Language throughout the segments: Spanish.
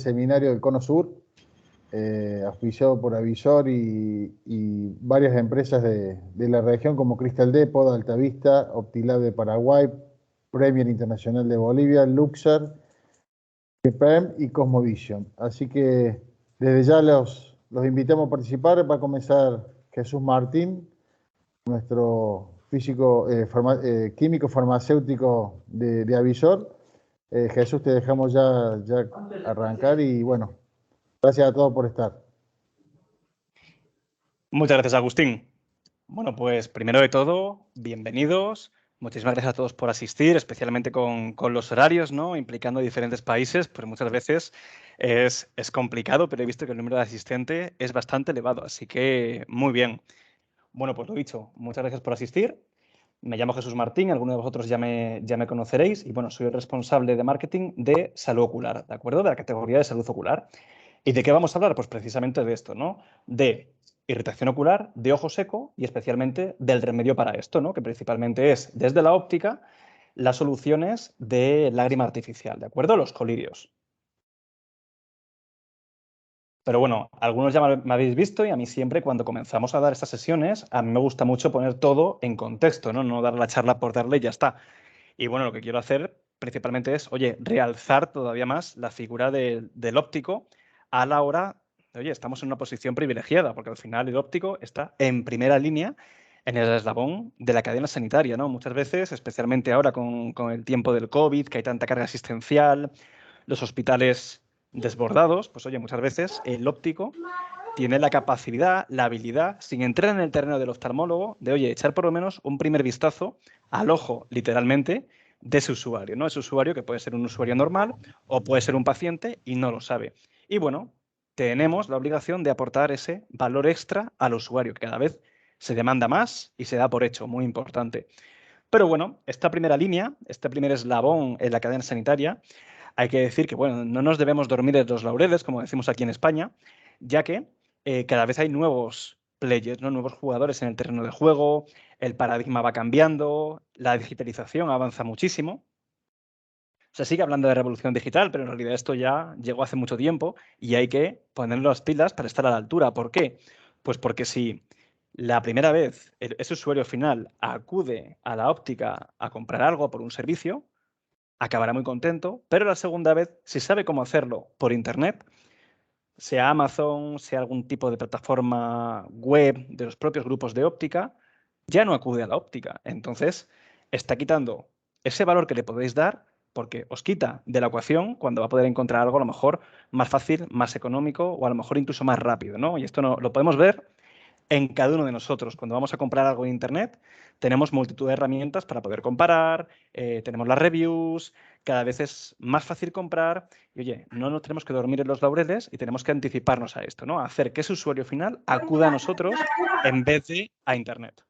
seminario del Cono Sur, auspiciado por Avisor y varias empresas de la región como Crystal Depot, Altavista, Optilab de Paraguay, Premier Internacional de Bolivia, Luxar, GPM y Cosmovision. Así que desde ya los invitamos a participar. Va a comenzar Jesús Martín, nuestro físico, químico farmacéutico de Avisor. Jesús, te dejamos ya arrancar y bueno, gracias a todos por estar. Muchas gracias, Agustín. Bueno, pues primero de todo, bienvenidos. Muchísimas gracias a todos por asistir, especialmente con los horarios, ¿no? Implicando diferentes países, pues muchas veces es complicado, pero he visto que el número de asistentes es bastante elevado, así que muy bien. Bueno, pues lo dicho, muchas gracias por asistir. Me llamo Jesús Martín, algunos de vosotros ya me conoceréis y bueno, soy el responsable de marketing de salud ocular, ¿de acuerdo? De la categoría de salud ocular. ¿Y de qué vamos a hablar? Pues precisamente de esto, ¿no? De irritación ocular, de ojo seco y especialmente del remedio para esto, ¿no? Que principalmente es, desde la óptica, las soluciones de lágrima artificial, ¿de acuerdo? Los colirios. Pero bueno, algunos ya me habéis visto y a mí siempre cuando comenzamos a dar estas sesiones, a mí me gusta mucho poner todo en contexto, ¿no? No dar la charla por darle y ya está. Y bueno, lo que quiero hacer principalmente es, oye, realzar todavía más la figura del óptico a la hora, oye, estamos en una posición privilegiada, porque al final el óptico está en primera línea en el eslabón de la cadena sanitaria, ¿no? Muchas veces, especialmente ahora con el tiempo del COVID, que hay tanta carga asistencial, los hospitales desbordados, pues oye, muchas veces el óptico tiene la capacidad, la habilidad, sin entrar en el terreno del oftalmólogo, de, oye, echar por lo menos un primer vistazo al ojo, literalmente, de ese usuario, ¿no? Ese usuario que puede ser un usuario normal o puede ser un paciente y no lo sabe. Y bueno, tenemos la obligación de aportar ese valor extra al usuario, que cada vez se demanda más y se da por hecho, muy importante. Pero bueno, esta primera línea, este primer eslabón en la cadena sanitaria, hay que decir que, bueno, no nos debemos dormir en los laureles, como decimos aquí en España, ya que cada vez hay nuevos players, ¿no? Nuevos jugadores en el terreno de juego, el paradigma va cambiando, la digitalización avanza muchísimo. Se sigue hablando de revolución digital, pero en realidad esto ya llegó hace mucho tiempo y hay que poner las pilas para estar a la altura. ¿Por qué? Pues porque si la primera vez ese usuario final acude a la óptica a comprar algo por un servicio, acabará muy contento, pero la segunda vez, si sabe cómo hacerlo por Internet, sea Amazon, sea algún tipo de plataforma web de los propios grupos de óptica, ya no acude a la óptica. Entonces, está quitando ese valor que le podéis dar porque os quita de la ecuación cuando va a poder encontrar algo a lo mejor más fácil, más económico o a lo mejor incluso más rápido, ¿no? Y esto lo podemos ver en cada uno de nosotros. Cuando vamos a comprar algo en Internet, tenemos multitud de herramientas para poder comparar, tenemos las reviews, cada vez es más fácil comprar y, oye, no nos tenemos que dormir en los laureles y tenemos que anticiparnos a esto, ¿no? A hacer que ese usuario final acuda a nosotros en vez de a Internet.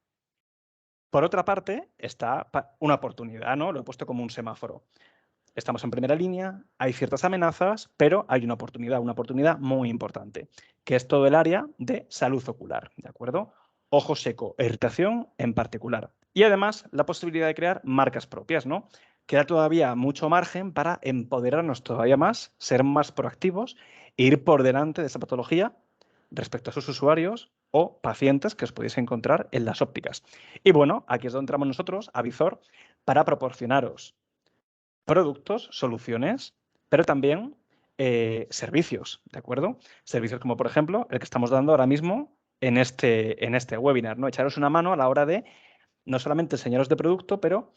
Por otra parte, está una oportunidad, ¿no? Lo he puesto como un semáforo. Estamos en primera línea, hay ciertas amenazas, pero hay una oportunidad muy importante, que es todo el área de salud ocular, ¿de acuerdo? Ojo seco e irritación en particular. Y además la posibilidad de crear marcas propias, ¿no? Queda todavía mucho margen para empoderarnos todavía más, ser más proactivos e ir por delante de esa patología respecto a sus usuarios o pacientes que os podéis encontrar en las ópticas. Y bueno, aquí es donde entramos nosotros, Avizor, para proporcionaros productos, soluciones, pero también servicios, ¿de acuerdo? Servicios como, por ejemplo, el que estamos dando ahora mismo en este webinar, ¿no? Echaros una mano a la hora de no solamente enseñaros de producto, pero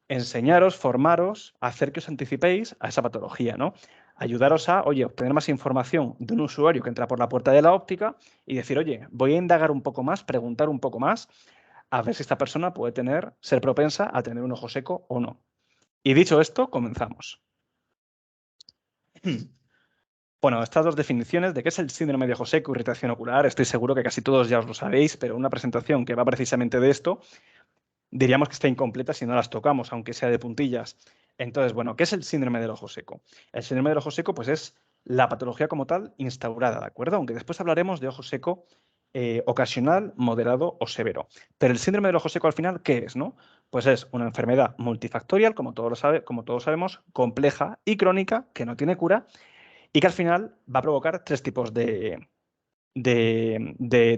enseñaros, formaros, hacer que os anticipéis a esa patología, ¿no? Ayudaros a, oye, obtener más información de un usuario que entra por la puerta de la óptica y decir, oye, voy a indagar un poco más, preguntar un poco más, a ver si esta persona puede ser propensa a tener un ojo seco o no. Y dicho esto, comenzamos. Bueno, estas dos definiciones de qué es el síndrome de ojo seco, irritación ocular, estoy seguro que casi todos ya os lo sabéis, pero una presentación que va precisamente de esto, diríamos que está incompleta si no las tocamos, aunque sea de puntillas. Entonces, bueno, ¿qué es el síndrome del ojo seco? El síndrome del ojo seco, pues es la patología como tal instaurada, ¿de acuerdo? Aunque después hablaremos de ojo seco ocasional, moderado o severo. Pero el síndrome del ojo seco al final, ¿qué es, no? Pues es una enfermedad multifactorial, como todos sabemos, compleja y crónica, que no tiene cura y que al final va a provocar 3 tipos de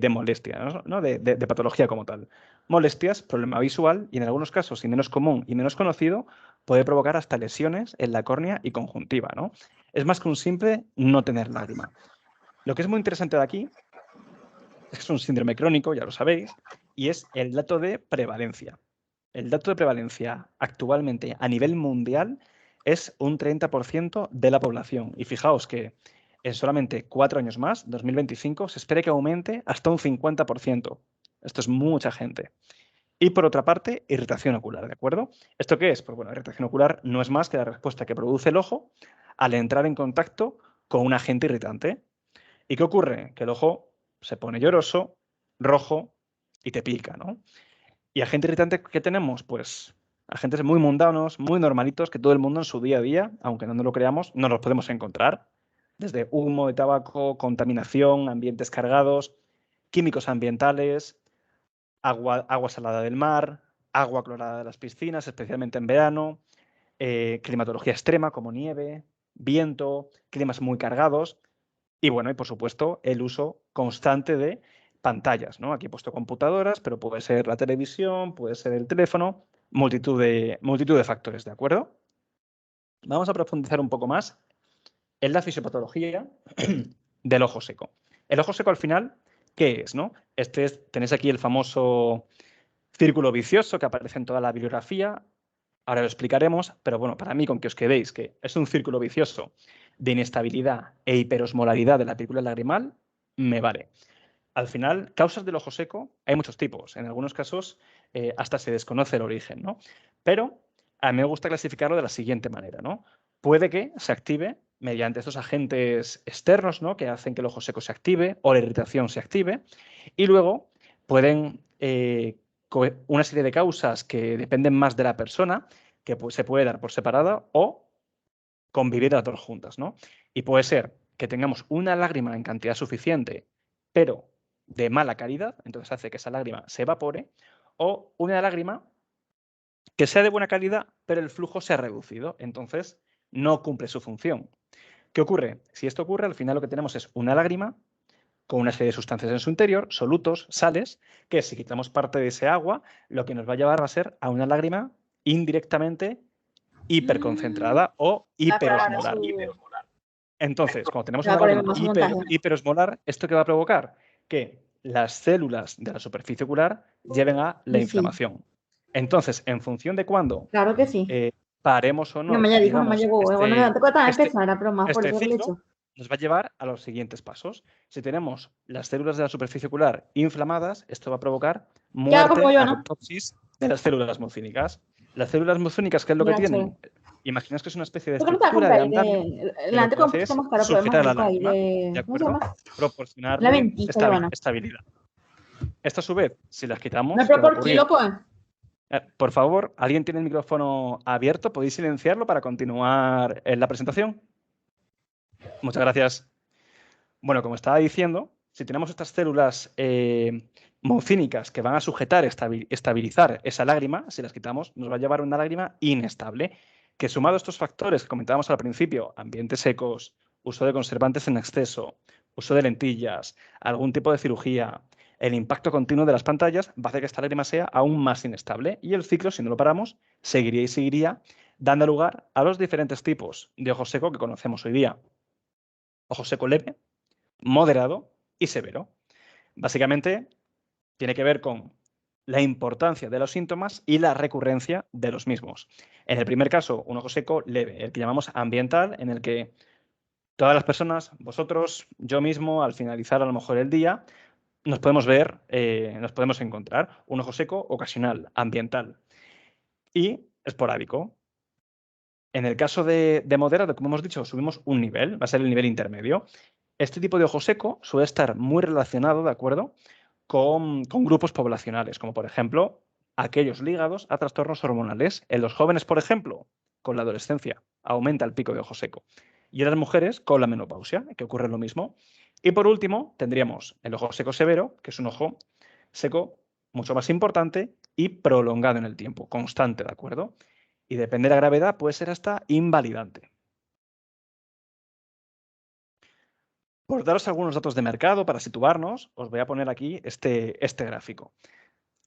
molestia, ¿no? De patología como tal. Molestias, problema visual y en algunos casos, y menos común y menos conocido, puede provocar hasta lesiones en la córnea y conjuntiva, ¿no? Es más que un simple no tener lágrima. Lo que es muy interesante de aquí es que es un síndrome crónico, ya lo sabéis, y es el dato de prevalencia. El dato de prevalencia actualmente a nivel mundial es un 30% de la población. Y fijaos que en solamente 4 años más, 2025, se espera que aumente hasta un 50%. Esto es mucha gente. Y por otra parte, irritación ocular, ¿de acuerdo? ¿Esto qué es? Pues bueno, irritación ocular no es más que la respuesta que produce el ojo al entrar en contacto con un agente irritante. ¿Y qué ocurre? Que el ojo se pone lloroso, rojo y te pica, ¿no? ¿Y agente irritante que tenemos? Pues agentes muy mundanos, muy normalitos, que todo el mundo en su día a día, aunque no nos lo creamos, no los podemos encontrar. Desde humo de tabaco, contaminación, ambientes cargados, químicos ambientales, agua salada del mar, agua clorada de las piscinas, especialmente en verano, climatología extrema como nieve, viento, climas muy cargados. Y bueno, y por supuesto, el uso constante de pantallas, ¿no? Aquí he puesto computadoras, pero puede ser la televisión, puede ser el teléfono, multitud de factores, ¿de acuerdo? Vamos a profundizar un poco más en la fisiopatología del ojo seco. El ojo seco al final, ¿qué es, no? Tenéis aquí el famoso círculo vicioso que aparece en toda la bibliografía. Ahora lo explicaremos, pero bueno, para mí, con que os quedéis que es un círculo vicioso de inestabilidad e hiperosmolaridad de la película lagrimal, me vale. Al final, causas del ojo seco hay muchos tipos. En algunos casos hasta se desconoce el origen, ¿no? Pero a mí me gusta clasificarlo de la siguiente manera, ¿no? Puede que se active mediante estos agentes externos, ¿no? Que hacen que el ojo seco se active o la irritación se active. Y luego pueden una serie de causas que dependen más de la persona, que se puede dar por separada o convivir las dos juntas, ¿no? Y puede ser que tengamos una lágrima en cantidad suficiente, pero de mala calidad, entonces hace que esa lágrima se evapore, o una lágrima que sea de buena calidad, pero el flujo se ha reducido, entonces no cumple su función. ¿Qué ocurre? Si esto ocurre, al final lo que tenemos es una lágrima con una serie de sustancias en su interior, solutos, sales, que si quitamos parte de ese agua, lo que nos va a llevar va a ser a una lágrima indirectamente hiperconcentrada o Aclarar hiperosmolar. su... Entonces, cuando tenemos Ya, una con el lágrima mismo montaje. hiperosmolar, ¿esto qué va a provocar? Que las células de la superficie ocular lleven a la Y sí, inflamación. Entonces, en función de cuándo claro que sí. paremos o No me no, ya dijo, no me digamos, llegó. Bueno, no te cuesta empezar, era broma, por este eso que le he ciclo, hecho. nos va a llevar a los siguientes pasos. Si tenemos las células de la superficie ocular inflamadas, esto va a provocar Ya como muerte, yo, ¿no? apoptosis de las células mucínicas. Las células mucínicas, ¿qué es lo que Mira, chévere. tienen? Imaginaos que es una especie de ¿Por qué no te la estructura de compráis? andamio El que lo que antes hace compré es más caro, pero es más sujetar a la rico ahí lágrima, ¿de de... ¿Cómo se acuerdo? llama? La Proporcionarle ventisca de Habana. estabilidad. Esto a su vez, si las ¿Me quitamos, ¿qué pero va a por kilo, ocurrir? pues? Por favor, ¿alguien tiene el micrófono abierto? ¿Podéis silenciarlo para continuar en la presentación? Muchas gracias. Bueno, como estaba diciendo, si tenemos estas células mucínicas que van a sujetar, estabilizar esa lágrima, si las quitamos, nos va a llevar a una lágrima inestable, que sumado a estos factores que comentábamos al principio, ambientes secos, uso de conservantes en exceso, uso de lentillas, algún tipo de cirugía, el impacto continuo de las pantallas, va a hacer que esta lágrima sea aún más inestable y el ciclo, si no lo paramos, seguiría y seguiría, dando lugar a los diferentes tipos de ojo seco que conocemos hoy día. Ojo seco leve, moderado y severo. Básicamente, tiene que ver con la importancia de los síntomas y la recurrencia de los mismos. En el primer caso, un ojo seco leve, el que llamamos ambiental, en el que todas las personas, vosotros, yo mismo, al finalizar a lo mejor el día, nos podemos ver, nos podemos encontrar un ojo seco ocasional, ambiental y esporádico. En el caso de moderado, como hemos dicho, subimos un nivel, va a ser el nivel intermedio. Este tipo de ojo seco suele estar muy relacionado, ¿de acuerdo?, con grupos poblacionales, como por ejemplo aquellos ligados a trastornos hormonales. En los jóvenes, por ejemplo, con la adolescencia, aumenta el pico de ojo seco. Y en las mujeres, con la menopausia, que ocurre lo mismo. Y por último, tendríamos el ojo seco severo, que es un ojo seco mucho más importante y prolongado en el tiempo, constante, ¿de acuerdo? Y depende de la gravedad, puede ser hasta invalidante. Por daros algunos datos de mercado para situarnos, os voy a poner aquí este gráfico.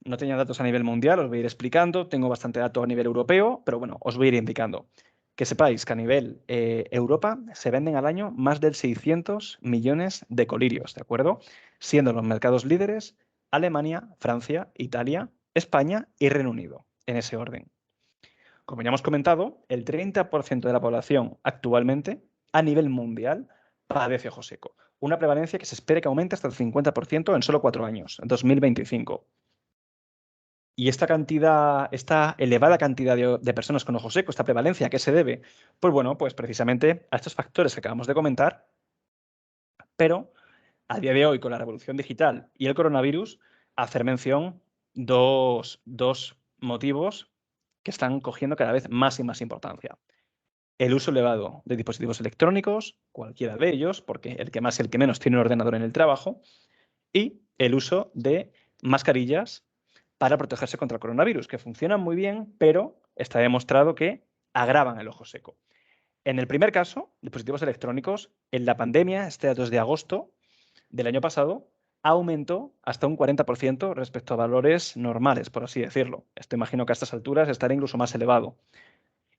No tenía datos a nivel mundial, os voy a ir explicando. Tengo bastante datos a nivel europeo, pero bueno, os voy a ir indicando. Que sepáis que a nivel Europa se venden al año más de 600 millones de colirios, ¿de acuerdo? Siendo los mercados líderes Alemania, Francia, Italia, España y Reino Unido, en ese orden. Como ya hemos comentado, el 30% de la población actualmente, a nivel mundial, padece ojo seco. Una prevalencia que se espera que aumente hasta el 50% en solo 4 años, en 2025. Y esta elevada cantidad de personas con ojo seco, esta prevalencia, ¿a qué se debe? Pues bueno, pues precisamente a estos factores que acabamos de comentar, pero a día de hoy, con la revolución digital y el coronavirus, hacer mención dos motivos que están cogiendo cada vez más y más importancia. El uso elevado de dispositivos electrónicos, cualquiera de ellos, porque el que más y el que menos tiene un ordenador en el trabajo, y el uso de mascarillas para protegerse contra el coronavirus, que funcionan muy bien, pero está demostrado que agravan el ojo seco. En el primer caso, dispositivos electrónicos, en la pandemia, este dato es de agosto del año pasado, aumentó hasta un 40% respecto a valores normales, por así decirlo. Esto imagino que a estas alturas estará incluso más elevado.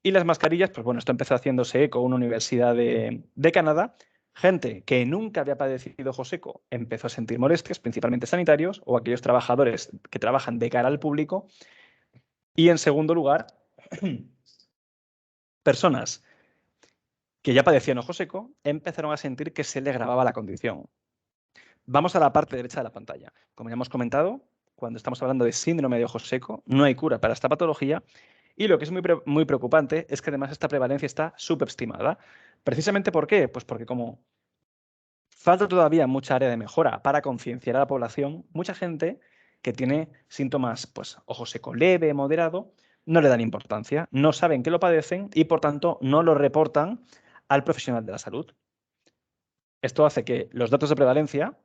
Y las mascarillas, pues bueno, esto empezó haciéndose eco una universidad de Canadá. Gente que nunca había padecido ojo seco empezó a sentir molestias, principalmente sanitarios, o aquellos trabajadores que trabajan de cara al público. Y en segundo lugar, personas que ya padecían ojo seco empezaron a sentir que se le agravaba la condición. Vamos a la parte derecha de la pantalla. Como ya hemos comentado, cuando estamos hablando de síndrome de ojo seco, no hay cura para esta patología. Y lo que es muy preocupante es que además esta prevalencia está subestimada. ¿Precisamente por qué? Pues porque como falta todavía mucha área de mejora para concienciar a la población, mucha gente que tiene síntomas, pues ojo seco leve, moderado, no le dan importancia, no saben que lo padecen y por tanto no lo reportan al profesional de la salud. Esto hace que los datos de prevalencia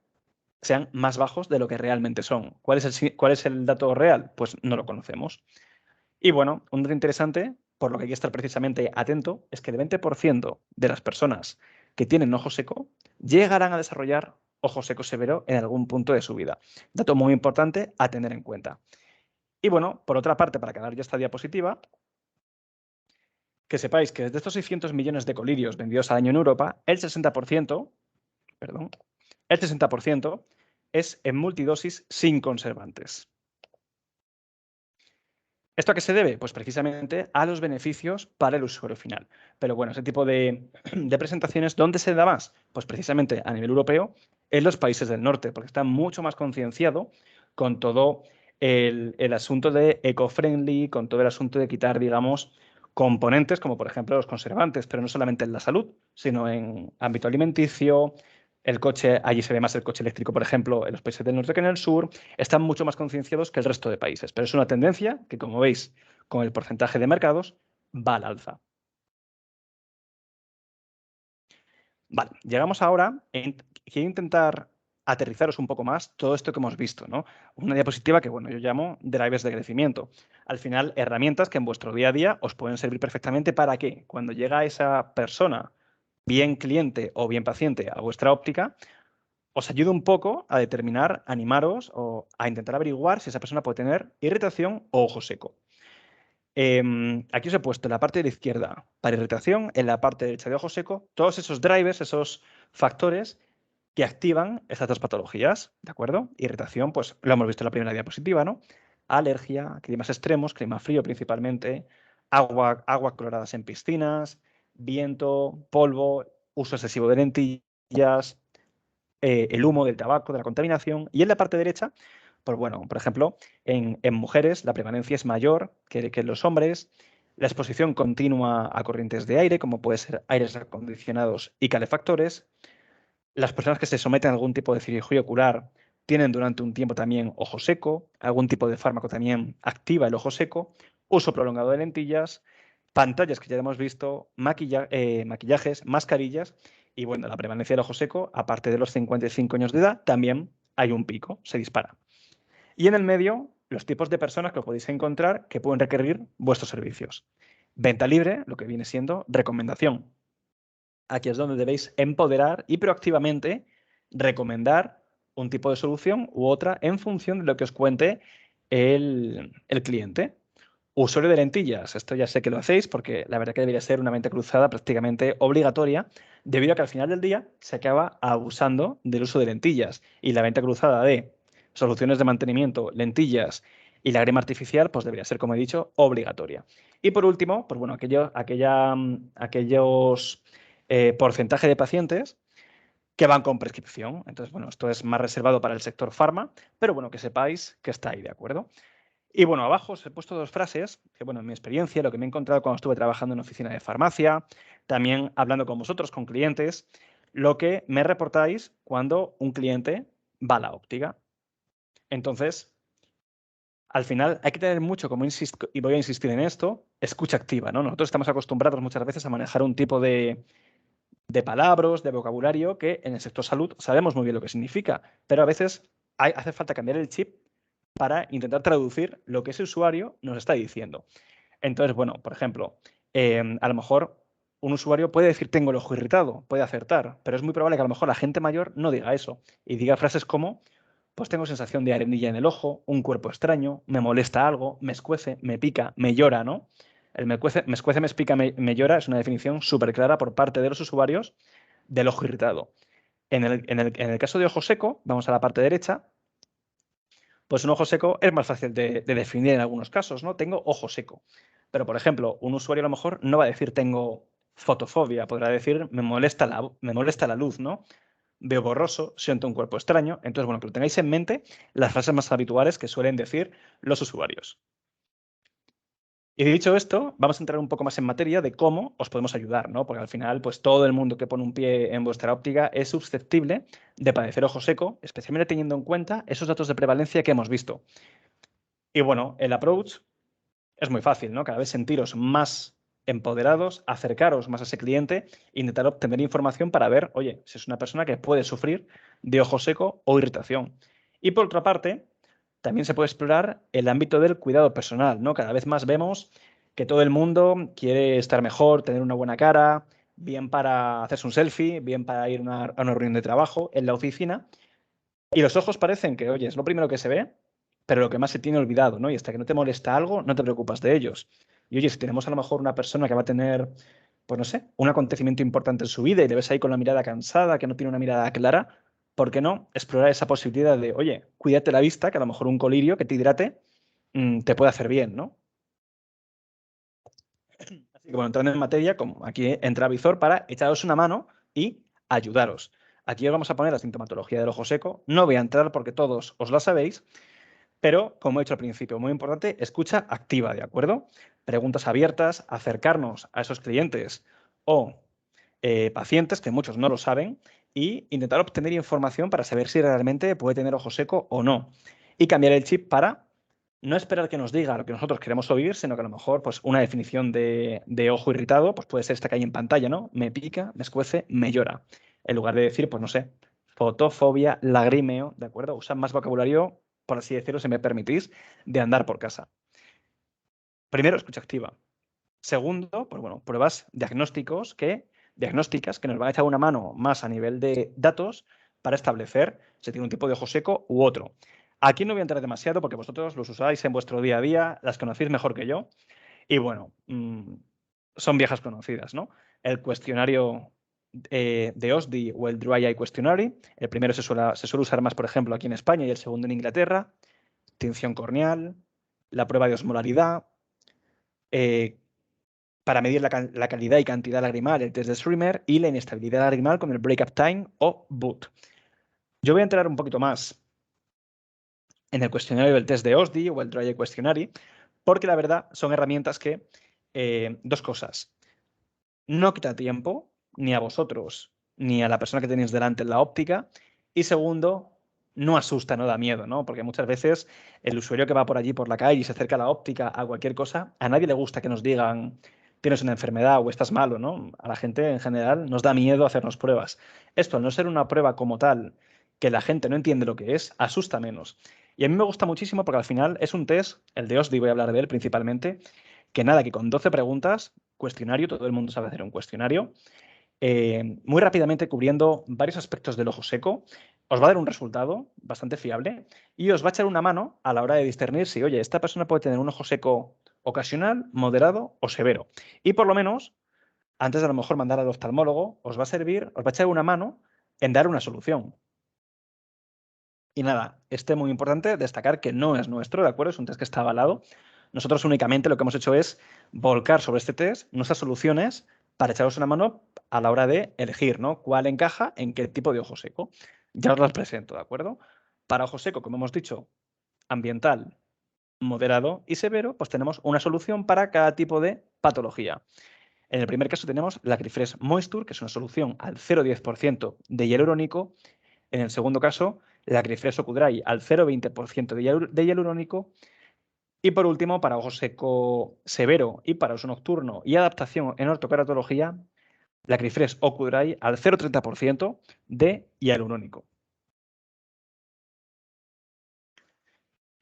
sean más bajos de lo que realmente son. ¿Cuál es el dato real? Pues no lo conocemos. Y bueno, un dato interesante, por lo que hay que estar precisamente atento, es que el 20% de las personas que tienen ojo seco llegarán a desarrollar ojo seco severo en algún punto de su vida. Dato muy importante a tener en cuenta. Y bueno, por otra parte, para acabar ya esta diapositiva, que sepáis que de estos 600 millones de colirios vendidos al año en Europa, el 60%, es en multidosis sin conservantes. ¿Esto a qué se debe? Pues precisamente a los beneficios para el usuario final. Pero bueno, ese tipo de presentaciones, ¿dónde se da más? Pues precisamente a nivel europeo, en los países del norte, porque está mucho más concienciado con todo el asunto de eco-friendly, con todo el asunto de quitar, digamos, componentes como por ejemplo los conservantes, pero no solamente en la salud, sino en ámbito alimenticio. El coche, allí se ve más el coche eléctrico, por ejemplo, en los países del norte que en el sur, están mucho más concienciados que el resto de países. Pero es una tendencia que, como veis, con el porcentaje de mercados, va al alza. Vale, llegamos ahora, quiero intentar aterrizaros un poco más todo esto que hemos visto, ¿no? Una diapositiva que, bueno, yo llamo drivers de crecimiento. Al final, herramientas que en vuestro día a día os pueden servir perfectamente para que cuando llega esa persona, bien cliente o bien paciente, a vuestra óptica, os ayude un poco a determinar, animaros o a intentar averiguar si esa persona puede tener irritación o ojo seco. Aquí os he puesto en la parte de la izquierda para irritación, en la parte derecha de ojo seco, todos esos drivers, esos factores que activan estas dos patologías, ¿de acuerdo? Irritación, pues lo hemos visto en la primera diapositiva, ¿no? Alergia, climas extremos, clima frío principalmente, agua cloradas en piscinas, viento, polvo, uso excesivo de lentillas, el humo del tabaco, de la contaminación. Y en la parte derecha, pues bueno, por ejemplo, en mujeres la prevalencia es mayor que en los hombres. La exposición continua a corrientes de aire, como puede ser aires acondicionados y calefactores. Las personas que se someten a algún tipo de cirugía ocular tienen durante un tiempo también ojo seco, algún tipo de fármaco también activa el ojo seco, uso prolongado de lentillas, pantallas que ya hemos visto, maquillajes, mascarillas y bueno, la prevalencia del ojo seco, aparte de los 55 años de edad, también hay un pico, se dispara. Y en el medio, los tipos de personas que os podéis encontrar que pueden requerir vuestros servicios. Venta libre, lo que viene siendo recomendación. aquí es donde debéis empoderar y proactivamente recomendar un tipo de solución u otra en función de lo que os cuente el cliente. Usuario de lentillas, esto ya sé que lo hacéis porque la verdad que debería ser una mente cruzada prácticamente obligatoria, debido a que al final del día se acaba abusando del uso de lentillas y la mente cruzada de soluciones de mantenimiento, lentillas y lágrima artificial, pues debería ser, como he dicho, obligatoria. Y por último, pues bueno, aquellos porcentaje de pacientes que van con prescripción. Entonces, bueno, esto es más reservado para el sector farma, pero bueno, que sepáis que está ahí, ¿de acuerdo? Y bueno, abajo os he puesto dos frases que, bueno, en mi experiencia, lo que me he encontrado cuando estuve trabajando en oficina de farmacia, también hablando con vosotros, con clientes, lo que me reportáis cuando un cliente va a la óptica. Entonces, al final hay que tener mucho, como insisto, y voy a insistir en esto, escucha activa, ¿no? Nosotros estamos acostumbrados muchas veces a manejar un tipo de palabras, de vocabulario que en el sector salud sabemos muy bien lo que significa, pero a veces hace falta cambiar el chip para intentar traducir lo que ese usuario nos está diciendo. Entonces, bueno, por ejemplo, a lo mejor un usuario puede decir tengo el ojo irritado, puede acertar, pero es muy probable que a lo mejor la gente mayor no diga eso y diga frases como pues tengo sensación de arenilla en el ojo, un cuerpo extraño, me molesta algo, me escuece, me pica, me llora, ¿no? El me escuece, me pica, me llora es una definición súper clara por parte de los usuarios del ojo irritado. En el caso de ojo seco, vamos a la parte derecha, pues un ojo seco es más fácil de definir en algunos casos, ¿no? Tengo ojo seco. Pero, por ejemplo, un usuario a lo mejor no va a decir tengo fotofobia, podrá decir me molesta la luz, ¿no? Veo borroso, siento un cuerpo extraño. Entonces, bueno, que lo tengáis en mente las frases más habituales que suelen decir los usuarios. Y dicho esto, vamos a entrar un poco más en materia de cómo os podemos ayudar, ¿no? Porque al final, pues todo el mundo que pone un pie en vuestra óptica es susceptible de padecer ojo seco, especialmente teniendo en cuenta esos datos de prevalencia que hemos visto. Y bueno, el approach es muy fácil, ¿no? Cada vez sentiros más empoderados, acercaros más a ese cliente e intentar obtener información para ver, oye, si es una persona que puede sufrir de ojo seco o irritación. Y por otra parte, también se puede explorar el ámbito del cuidado personal, ¿no? Cada vez más vemos que todo el mundo quiere estar mejor, tener una buena cara, bien para hacerse un selfie, bien para ir a una reunión de trabajo en la oficina. Y los ojos parecen que, oye, es lo primero que se ve, pero lo que más se tiene olvidado, ¿no? Y hasta que no te molesta algo, no te preocupas de ellos. Y oye, si tenemos a lo mejor una persona que va a tener, pues no sé, un acontecimiento importante en su vida y le ves ahí con la mirada cansada, que no tiene una mirada clara, ¿por qué no explorar esa posibilidad de, oye, cuídate la vista, que a lo mejor un colirio que te hidrate te puede hacer bien, ¿no? Así que bueno, entrando en materia, como aquí entra Vizor para echaros una mano y ayudaros. Aquí os vamos a poner la sintomatología del ojo seco. No voy a entrar porque todos os la sabéis, pero, como he dicho al principio, muy importante, escucha activa, ¿de acuerdo? Preguntas abiertas, acercarnos a esos clientes o pacientes, que muchos no lo saben, y intentar obtener información para saber si realmente puede tener ojo seco o no. Y cambiar el chip para no esperar que nos diga lo que nosotros queremos oír, sino que a lo mejor pues, una definición de ojo irritado pues, puede ser esta que hay en pantalla, ¿no? Me pica, me escuece, me llora. En lugar de decir, pues no sé, fotofobia, lagrimeo, ¿de acuerdo? Usar más vocabulario, por así decirlo, si me permitís, de andar por casa. Primero, escucha activa. Segundo, pues bueno, pruebas diagnósticas que nos van a echar una mano más a nivel de datos para establecer si tiene un tipo de ojo seco u otro. Aquí no voy a entrar demasiado porque vosotros los usáis en vuestro día a día, las conocéis mejor que yo. Y bueno, son viejas conocidas, ¿no? El cuestionario de OSDI o el Dry Eye Questionary. El primero se suele usar más, por ejemplo, aquí en España y el segundo en Inglaterra. Tinción corneal, la prueba de osmolaridad, para medir la calidad y cantidad lagrimal, el test de Schremer, y la inestabilidad lagrimal con el Breakup Time o BOOT. Yo voy a entrar un poquito más en el cuestionario del test de OSDI o el Dry Eye Questionary, porque la verdad son herramientas que, dos cosas, no quita tiempo ni a vosotros ni a la persona que tenéis delante en la óptica, y segundo, no asusta, no da miedo, ¿no? Porque muchas veces el usuario que va por allí por la calle y se acerca a la óptica a cualquier cosa, a nadie le gusta que nos digan tienes una enfermedad o estás malo, ¿no? A la gente en general nos da miedo hacernos pruebas. Esto, al no ser una prueba como tal, que la gente no entiende lo que es, asusta menos. Y a mí me gusta muchísimo porque al final es un test, el de OSDI voy a hablar de él principalmente, que nada, que con 12 preguntas, cuestionario, todo el mundo sabe hacer un cuestionario, muy rápidamente cubriendo varios aspectos del ojo seco, os va a dar un resultado bastante fiable y os va a echar una mano a la hora de discernir si, oye, esta persona puede tener un ojo seco ocasional, moderado o severo. Y por lo menos, antes de a lo mejor mandar al oftalmólogo, os va a servir, os va a echar una mano en dar una solución. Y nada, muy importante destacar que no es nuestro, ¿de acuerdo? Es un test que está avalado. Nosotros únicamente lo que hemos hecho es volcar sobre este test nuestras soluciones para echaros una mano a la hora de elegir, ¿no? Cuál encaja en qué tipo de ojo seco. Ya os las presento, ¿de acuerdo? Para ojo seco, como hemos dicho, ambiental, moderado y severo, pues tenemos una solución para cada tipo de patología. En el primer caso tenemos la Acryfresh Moisture, que es una solución al 0,10% de hialurónico. En el segundo caso, la Acryfresh Ocudray al 0,20% de hialurónico. Y por último, para ojo seco severo y para uso nocturno y adaptación en ortokeratología, la Acryfresh Ocudray al 0,30% de hialurónico.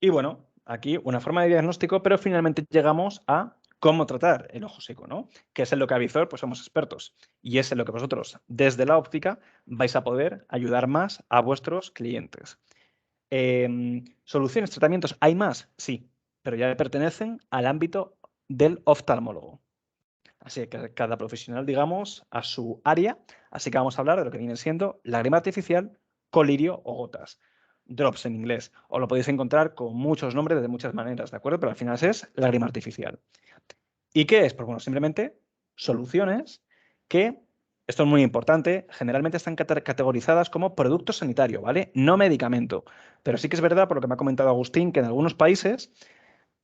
Y bueno, aquí una forma de diagnóstico, pero finalmente llegamos a cómo tratar el ojo seco, ¿no? Que es en lo que a Vizor pues somos expertos y es en lo que vosotros desde la óptica vais a poder ayudar más a vuestros clientes. ¿Soluciones, tratamientos? ¿Hay más? Sí, pero ya pertenecen al ámbito del oftalmólogo. Así que cada profesional, digamos, a su área. Así que vamos a hablar de lo que viene siendo lágrima artificial, colirio o gotas. Drops en inglés. O lo podéis encontrar con muchos nombres de muchas maneras, ¿de acuerdo? Pero al final es lágrima artificial. ¿Y qué es? Pues bueno, simplemente soluciones que, esto es muy importante, generalmente están categorizadas como producto sanitario, ¿vale? No medicamento. Pero sí que es verdad, por lo que me ha comentado Agustín, que en algunos países,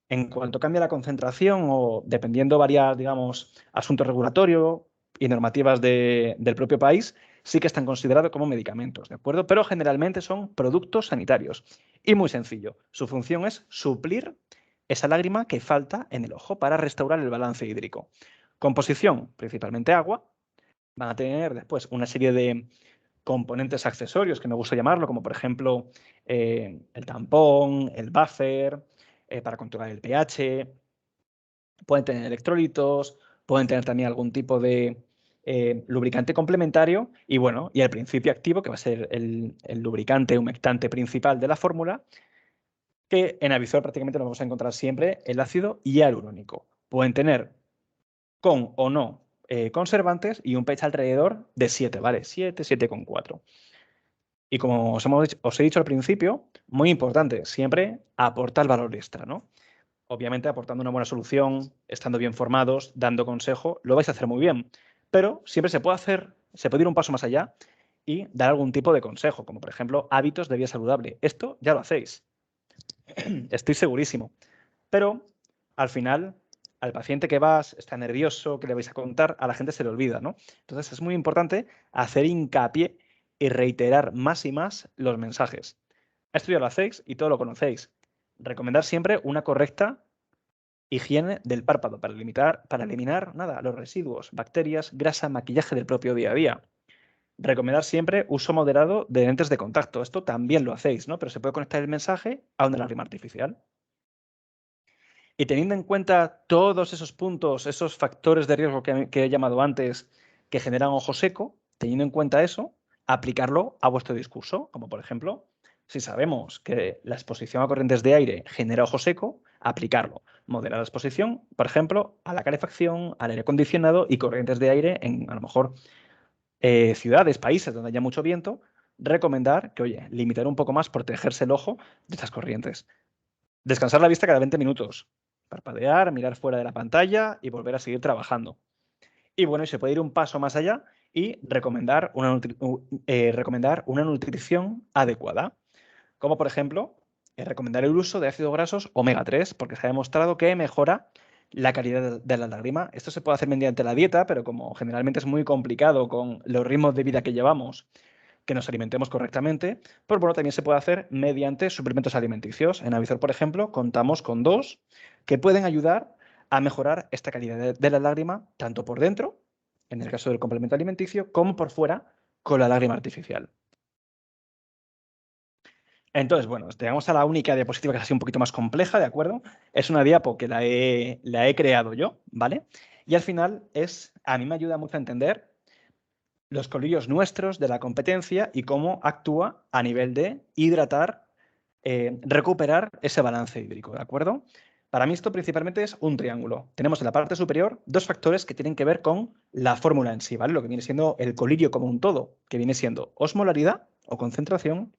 en cuanto cambia la concentración o dependiendo varias, digamos, asuntos regulatorios y normativas del propio país, sí que están considerados como medicamentos, ¿de acuerdo? Pero generalmente son productos sanitarios. Y muy sencillo, su función es suplir esa lágrima que falta en el ojo para restaurar el balance hídrico. Composición, principalmente agua. Van a tener después una serie de componentes accesorios, que me gusta llamarlo, como por ejemplo el tampón, el buffer, para controlar el pH. Pueden tener electrolitos, pueden tener también algún tipo de lubricante complementario y bueno, y el principio activo, que va a ser el lubricante humectante principal de la fórmula, que en Avizor prácticamente lo vamos a encontrar siempre el ácido hialurónico. Pueden tener con o no conservantes y un pH alrededor de 7, ¿vale? 7, 7,4. Y como os he dicho al principio, muy importante, siempre aporta el valor extra, ¿no? Obviamente aportando una buena solución, estando bien formados, dando consejo, lo vais a hacer muy bien. Pero siempre se puede ir un paso más allá y dar algún tipo de consejo, como por ejemplo hábitos de vida saludable. Esto ya lo hacéis. Estoy segurísimo. Pero al final, al paciente que vas, está nervioso, que le vais a contar, a la gente se le olvida, ¿no? Entonces es muy importante hacer hincapié y reiterar más y más los mensajes. Esto ya lo hacéis y todo lo conocéis. Recomendar siempre una correcta higiene del párpado para eliminar nada, los residuos, bacterias, grasa, maquillaje del propio día a día. Recomendar siempre uso moderado de lentes de contacto. Esto también lo hacéis, ¿no? Pero se puede conectar el mensaje a una lágrima artificial. Y teniendo en cuenta todos esos puntos, esos factores de riesgo que he llamado antes que generan ojo seco, teniendo en cuenta eso, aplicarlo a vuestro discurso. Como por ejemplo, si sabemos que la exposición a corrientes de aire genera ojo seco, aplicarlo. Moderar la exposición, por ejemplo, a la calefacción, al aire acondicionado y corrientes de aire en a lo mejor ciudades, países donde haya mucho viento, recomendar que, oye, limitar un poco más, protegerse el ojo de estas corrientes. Descansar la vista cada 20 minutos. Parpadear, mirar fuera de la pantalla y volver a seguir trabajando. Y bueno, y se puede ir un paso más allá y recomendar una nutrición adecuada. Como por ejemplo, recomendar el uso de ácidos grasos omega 3, porque se ha demostrado que mejora la calidad de la lágrima. Esto se puede hacer mediante la dieta, pero como generalmente es muy complicado con los ritmos de vida que llevamos, que nos alimentemos correctamente, pues bueno, también se puede hacer mediante suplementos alimenticios. En Avizor, por ejemplo, contamos con 2 que pueden ayudar a mejorar esta calidad de la lágrima, tanto por dentro, en el caso del complemento alimenticio, como por fuera con la lágrima artificial. Entonces, bueno, llegamos a la única diapositiva que es así un poquito más compleja, ¿de acuerdo? Es una diapo que la he creado yo, ¿vale? Y al final a mí me ayuda mucho a entender los colillos nuestros de la competencia y cómo actúa a nivel de hidratar, recuperar ese balance hídrico, ¿de acuerdo? Para mí esto principalmente es un triángulo. Tenemos en la parte superior dos factores que tienen que ver con la fórmula en sí, ¿vale? Lo que viene siendo el colirio como un todo, que viene siendo osmolaridad o concentración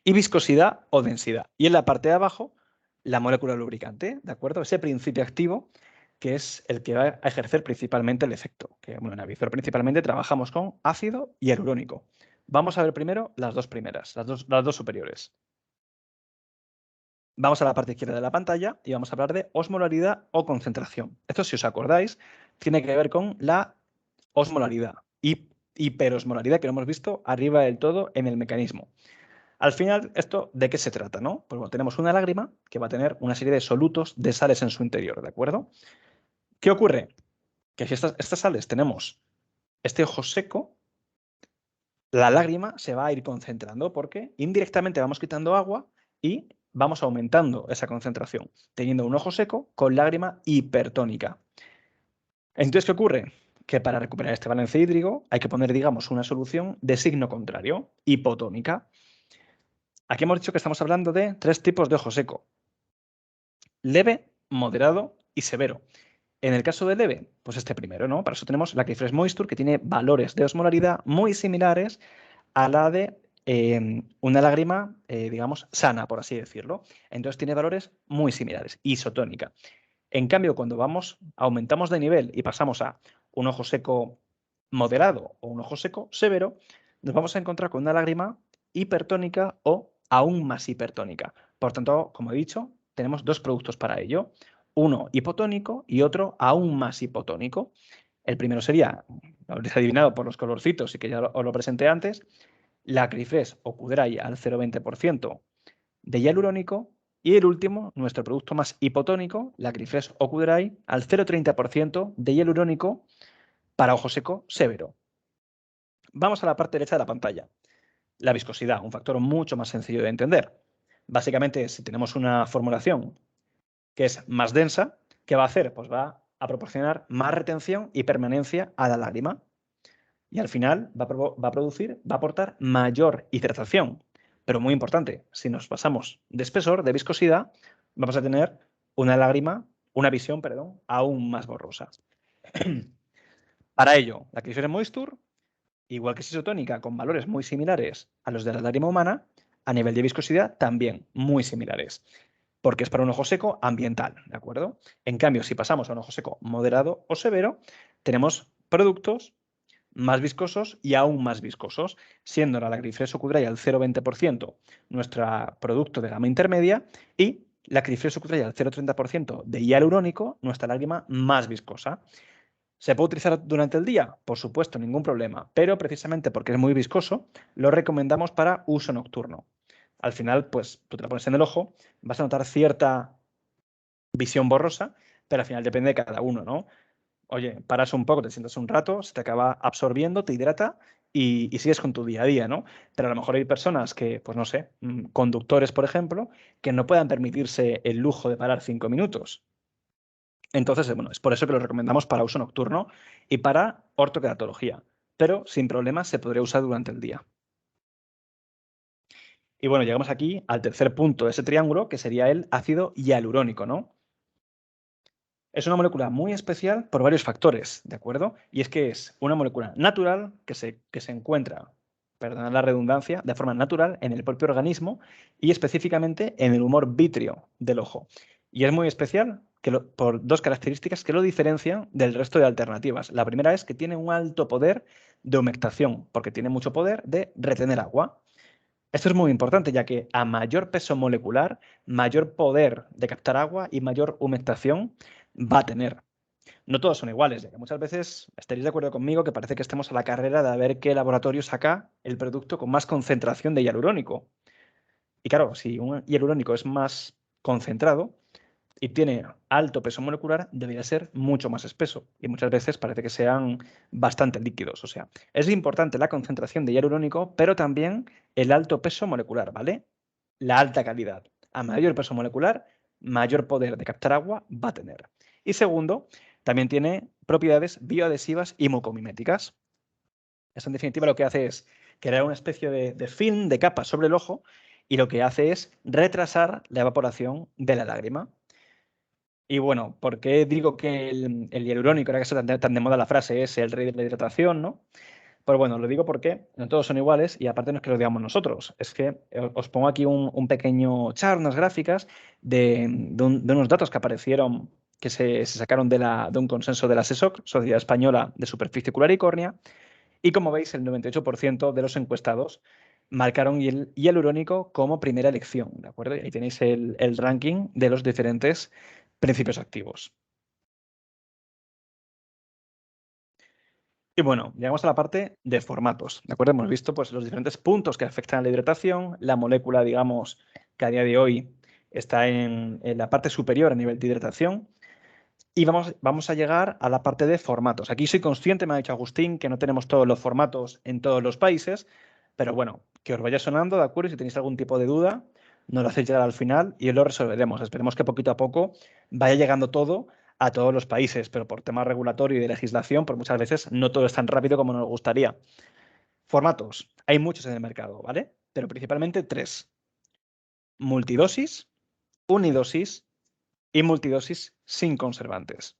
y viscosidad o densidad. Y en la parte de abajo, la molécula lubricante, ¿de acuerdo? Ese principio activo que es el que va a ejercer principalmente el efecto. Que, bueno, en Avizor principalmente trabajamos con ácido y hialurónico. Vamos a ver primero las dos primeras, las dos superiores. Vamos a la parte izquierda de la pantalla y vamos a hablar de osmolaridad o concentración. Esto, si os acordáis, tiene que ver con la osmolaridad y hiperosmolaridad que lo hemos visto arriba del todo en el mecanismo. Al final, ¿esto de qué se trata, no? Pues bueno, tenemos una lágrima que va a tener una serie de solutos de sales en su interior, ¿de acuerdo? ¿Qué ocurre? Que si estas sales tenemos este ojo seco, la lágrima se va a ir concentrando porque indirectamente vamos quitando agua y vamos aumentando esa concentración, teniendo un ojo seco con lágrima hipertónica. Entonces, ¿qué ocurre? Que para recuperar este balance hídrico hay que poner, digamos, una solución de signo contrario, hipotónica. Aquí hemos dicho que estamos hablando de tres tipos de ojo seco: leve, moderado y severo. En el caso de leve, pues este primero, ¿no? Para eso tenemos la Acryfresh Moisture, que tiene valores de osmolaridad muy similares a la de una lágrima, digamos, sana, por así decirlo. Entonces tiene valores muy similares, isotónica. En cambio, cuando aumentamos de nivel y pasamos a un ojo seco moderado o un ojo seco severo, nos vamos a encontrar con una lágrima hipertónica o aún más hipertónica. Por tanto, como he dicho, tenemos dos productos para ello. Uno hipotónico y otro aún más hipotónico. El primero sería, lo habréis adivinado por los colorcitos y que ya os lo presenté antes, la Acryfresh Ocudray al 0,20% de hialurónico. Y el último, nuestro producto más hipotónico, la Acryfresh Ocudray al 0,30% de hialurónico para ojo seco severo. Vamos a la parte derecha de la pantalla. La viscosidad, un factor mucho más sencillo de entender. Básicamente, si tenemos una formulación que es más densa, ¿qué va a hacer? Pues va a proporcionar más retención y permanencia a la lágrima. Y al final va a aportar mayor hidratación. Pero muy importante, si nos pasamos de espesor, de viscosidad, vamos a tener una visión, aún más borrosa. Para ello, la Acryfresh Moisture, igual que es isotónica, con valores muy similares a los de la lágrima humana, a nivel de viscosidad también muy similares, porque es para un ojo seco ambiental, ¿de acuerdo? En cambio, si pasamos a un ojo seco moderado o severo, tenemos productos más viscosos y aún más viscosos, siendo la Acryfresh Ocudray al 0,20% nuestro producto de gama intermedia y la Acryfresh Ocudray al 0,30% de hialurónico, nuestra lágrima más viscosa. ¿Se puede utilizar durante el día? Por supuesto, ningún problema, pero precisamente porque es muy viscoso, lo recomendamos para uso nocturno. Al final, pues tú te la pones en el ojo, vas a notar cierta visión borrosa, pero al final depende de cada uno, ¿no? Oye, paras un poco, te sientas un rato, se te acaba absorbiendo, te hidrata y sigues con tu día a día, ¿no? Pero a lo mejor hay personas que, pues no sé, conductores, por ejemplo, que no puedan permitirse el lujo de parar 5 minutos. Entonces, bueno, es por eso que lo recomendamos para uso nocturno y para ortoqueratología, pero sin problema se podría usar durante el día. Y bueno, llegamos aquí al tercer punto de ese triángulo, que sería el ácido hialurónico, ¿no? Es una molécula muy especial por varios factores, ¿de acuerdo? Y es que es una molécula natural que se encuentra, perdonad la redundancia, de forma natural en el propio organismo y específicamente en el humor vítreo del ojo. Y es muy especial por dos características que lo diferencian del resto de alternativas. La primera es que tiene un alto poder de humectación, porque tiene mucho poder de retener agua. Esto es muy importante, ya que a mayor peso molecular, mayor poder de captar agua y mayor humectación va a tener. No todos son iguales, ya que muchas veces estaréis de acuerdo conmigo que parece que estemos a la carrera de ver qué laboratorio saca el producto con más concentración de hialurónico. Y claro, si un hialurónico es más concentrado y tiene alto peso molecular, debería ser mucho más espeso. Y muchas veces parece que sean bastante líquidos. O sea, es importante la concentración de hialurónico, pero también el alto peso molecular, ¿vale? La alta calidad. A mayor peso molecular, mayor poder de captar agua va a tener. Y segundo, también tiene propiedades bioadhesivas y mucomiméticas. Esto, en definitiva, lo que hace es crear una especie de film, de capa sobre el ojo, y lo que hace es retrasar la evaporación de la lágrima. Y bueno, ¿por qué digo que el hialurónico, ahora que está tan de moda la frase, es el rey de la hidratación, ¿no? Pues bueno, lo digo porque no todos son iguales y aparte no es que lo digamos nosotros, es que os pongo aquí un pequeño chart, unas gráficas de unos datos que aparecieron, que se sacaron de un consenso de la SESOC, Sociedad Española de Superficie Ocular y Córnea, y como veis, el 98% de los encuestados marcaron hialurónico como primera elección, ¿de acuerdo? Y ahí tenéis el ranking de los diferentes principios activos. Y bueno, llegamos a la parte de formatos, ¿de acuerdo? Hemos visto pues, los diferentes puntos que afectan a la hidratación, la molécula, digamos, que a día de hoy está en la parte superior a nivel de hidratación, y vamos a llegar a la parte de formatos. Aquí soy consciente, me ha dicho Agustín, que no tenemos todos los formatos en todos los países, pero bueno, que os vaya sonando, ¿de acuerdo? Si tenéis algún tipo de duda, nos lo hacéis llegar al final y lo resolveremos. Esperemos que poquito a poco vaya llegando todo a todos los países, pero por temas regulatorio y de legislación, pues muchas veces no todo es tan rápido como nos gustaría. Formatos. Hay muchos en el mercado, ¿vale? Pero principalmente 3. Multidosis, unidosis y multidosis sin conservantes.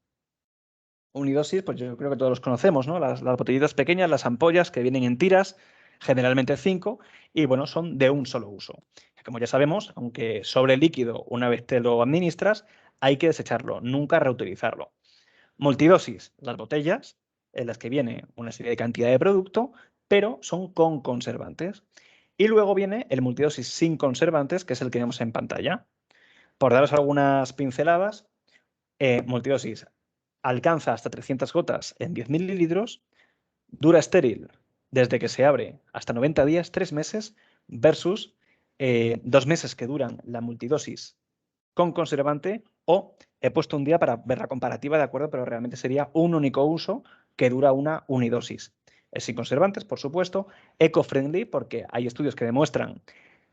Unidosis, pues yo creo que todos los conocemos, ¿no? Las botellitas pequeñas, las ampollas que vienen en tiras, generalmente 5, y bueno, son de un solo uso. Como ya sabemos, aunque sobre líquido una vez te lo administras, hay que desecharlo, nunca reutilizarlo. Multidosis, las botellas en las que viene una serie de cantidad de producto, pero son con conservantes. Y luego viene el multidosis sin conservantes, que es el que vemos en pantalla. Por daros algunas pinceladas, multidosis alcanza hasta 300 gotas en 10 mililitros, dura estéril desde que se abre hasta 90 días, 3 meses, versus 2 meses que duran la multidosis con conservante, o he puesto un día para ver la comparativa, ¿de acuerdo? Pero realmente sería un único uso que dura una unidosis. Es sin conservantes, por supuesto, eco-friendly, porque hay estudios que demuestran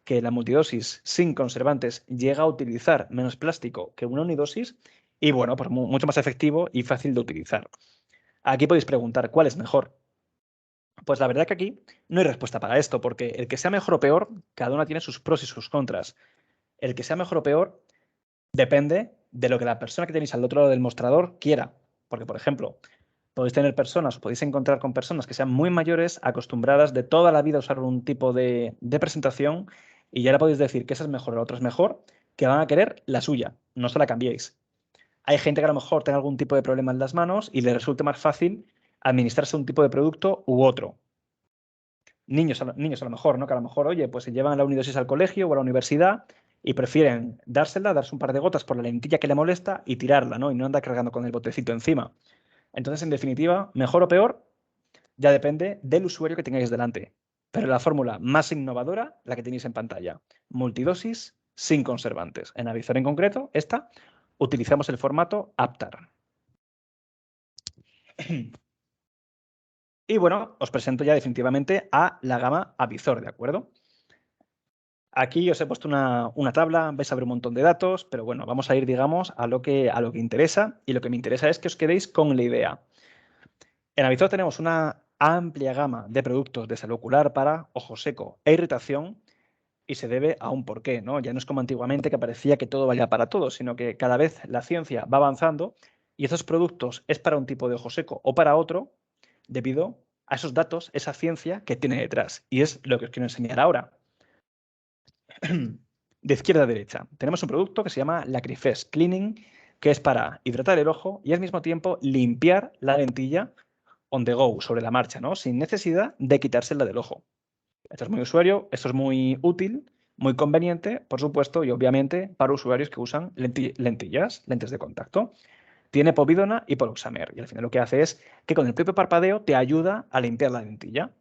que la multidosis sin conservantes llega a utilizar menos plástico que una unidosis y, bueno, pues mucho más efectivo y fácil de utilizar. Aquí podéis preguntar, ¿cuál es mejor? Pues la verdad que aquí no hay respuesta para esto, porque el que sea mejor o peor, cada una tiene sus pros y sus contras. El que sea mejor o peor depende de lo que la persona que tenéis al otro lado del mostrador quiera. Porque, por ejemplo, podéis tener personas, o podéis encontrar con personas que sean muy mayores, acostumbradas de toda la vida a usar un tipo de presentación, y ya le podéis decir que esa es mejor o la otra es mejor, que van a querer la suya, no se la cambiéis. Hay gente que a lo mejor tenga algún tipo de problema en las manos y le resulte más fácil administrarse un tipo de producto u otro. Niños a lo mejor, ¿no? Que a lo mejor, oye, pues se llevan la unidosis al colegio o a la universidad y prefieren dársela, darse un par de gotas por la lentilla que le molesta y tirarla, ¿no? Y no andar cargando con el botecito encima. Entonces, en definitiva, mejor o peor, ya depende del usuario que tengáis delante. Pero la fórmula más innovadora, la que tenéis en pantalla. Multidosis sin conservantes. En Avizor en concreto, esta, utilizamos el formato Aptar. Y bueno, os presento ya definitivamente a la gama Avizor, ¿de acuerdo? Aquí os he puesto una tabla, vais a ver un montón de datos, pero bueno, vamos a ir, digamos, a lo que interesa, y lo que me interesa es que os quedéis con la idea. En Avizor tenemos una amplia gama de productos de salud ocular para ojo seco e irritación, y se debe a un porqué, ¿no? Ya no es como antiguamente que parecía que todo valía para todo, sino que cada vez la ciencia va avanzando y estos productos es para un tipo de ojo seco o para otro debido a esos datos, esa ciencia que tiene detrás. Y es lo que os quiero enseñar ahora. De izquierda a derecha, tenemos un producto que se llama Lacrifresh Cleaning, que es para hidratar el ojo y al mismo tiempo limpiar la lentilla on the go, sobre la marcha, ¿no? Sin necesidad de quitársela del ojo. Esto es muy usuario, esto es muy útil, muy conveniente, por supuesto, y obviamente para usuarios que usan lentes de contacto. Tiene povidona y poloxamer, y al final lo que hace es que con el propio parpadeo te ayuda a limpiar la lentilla.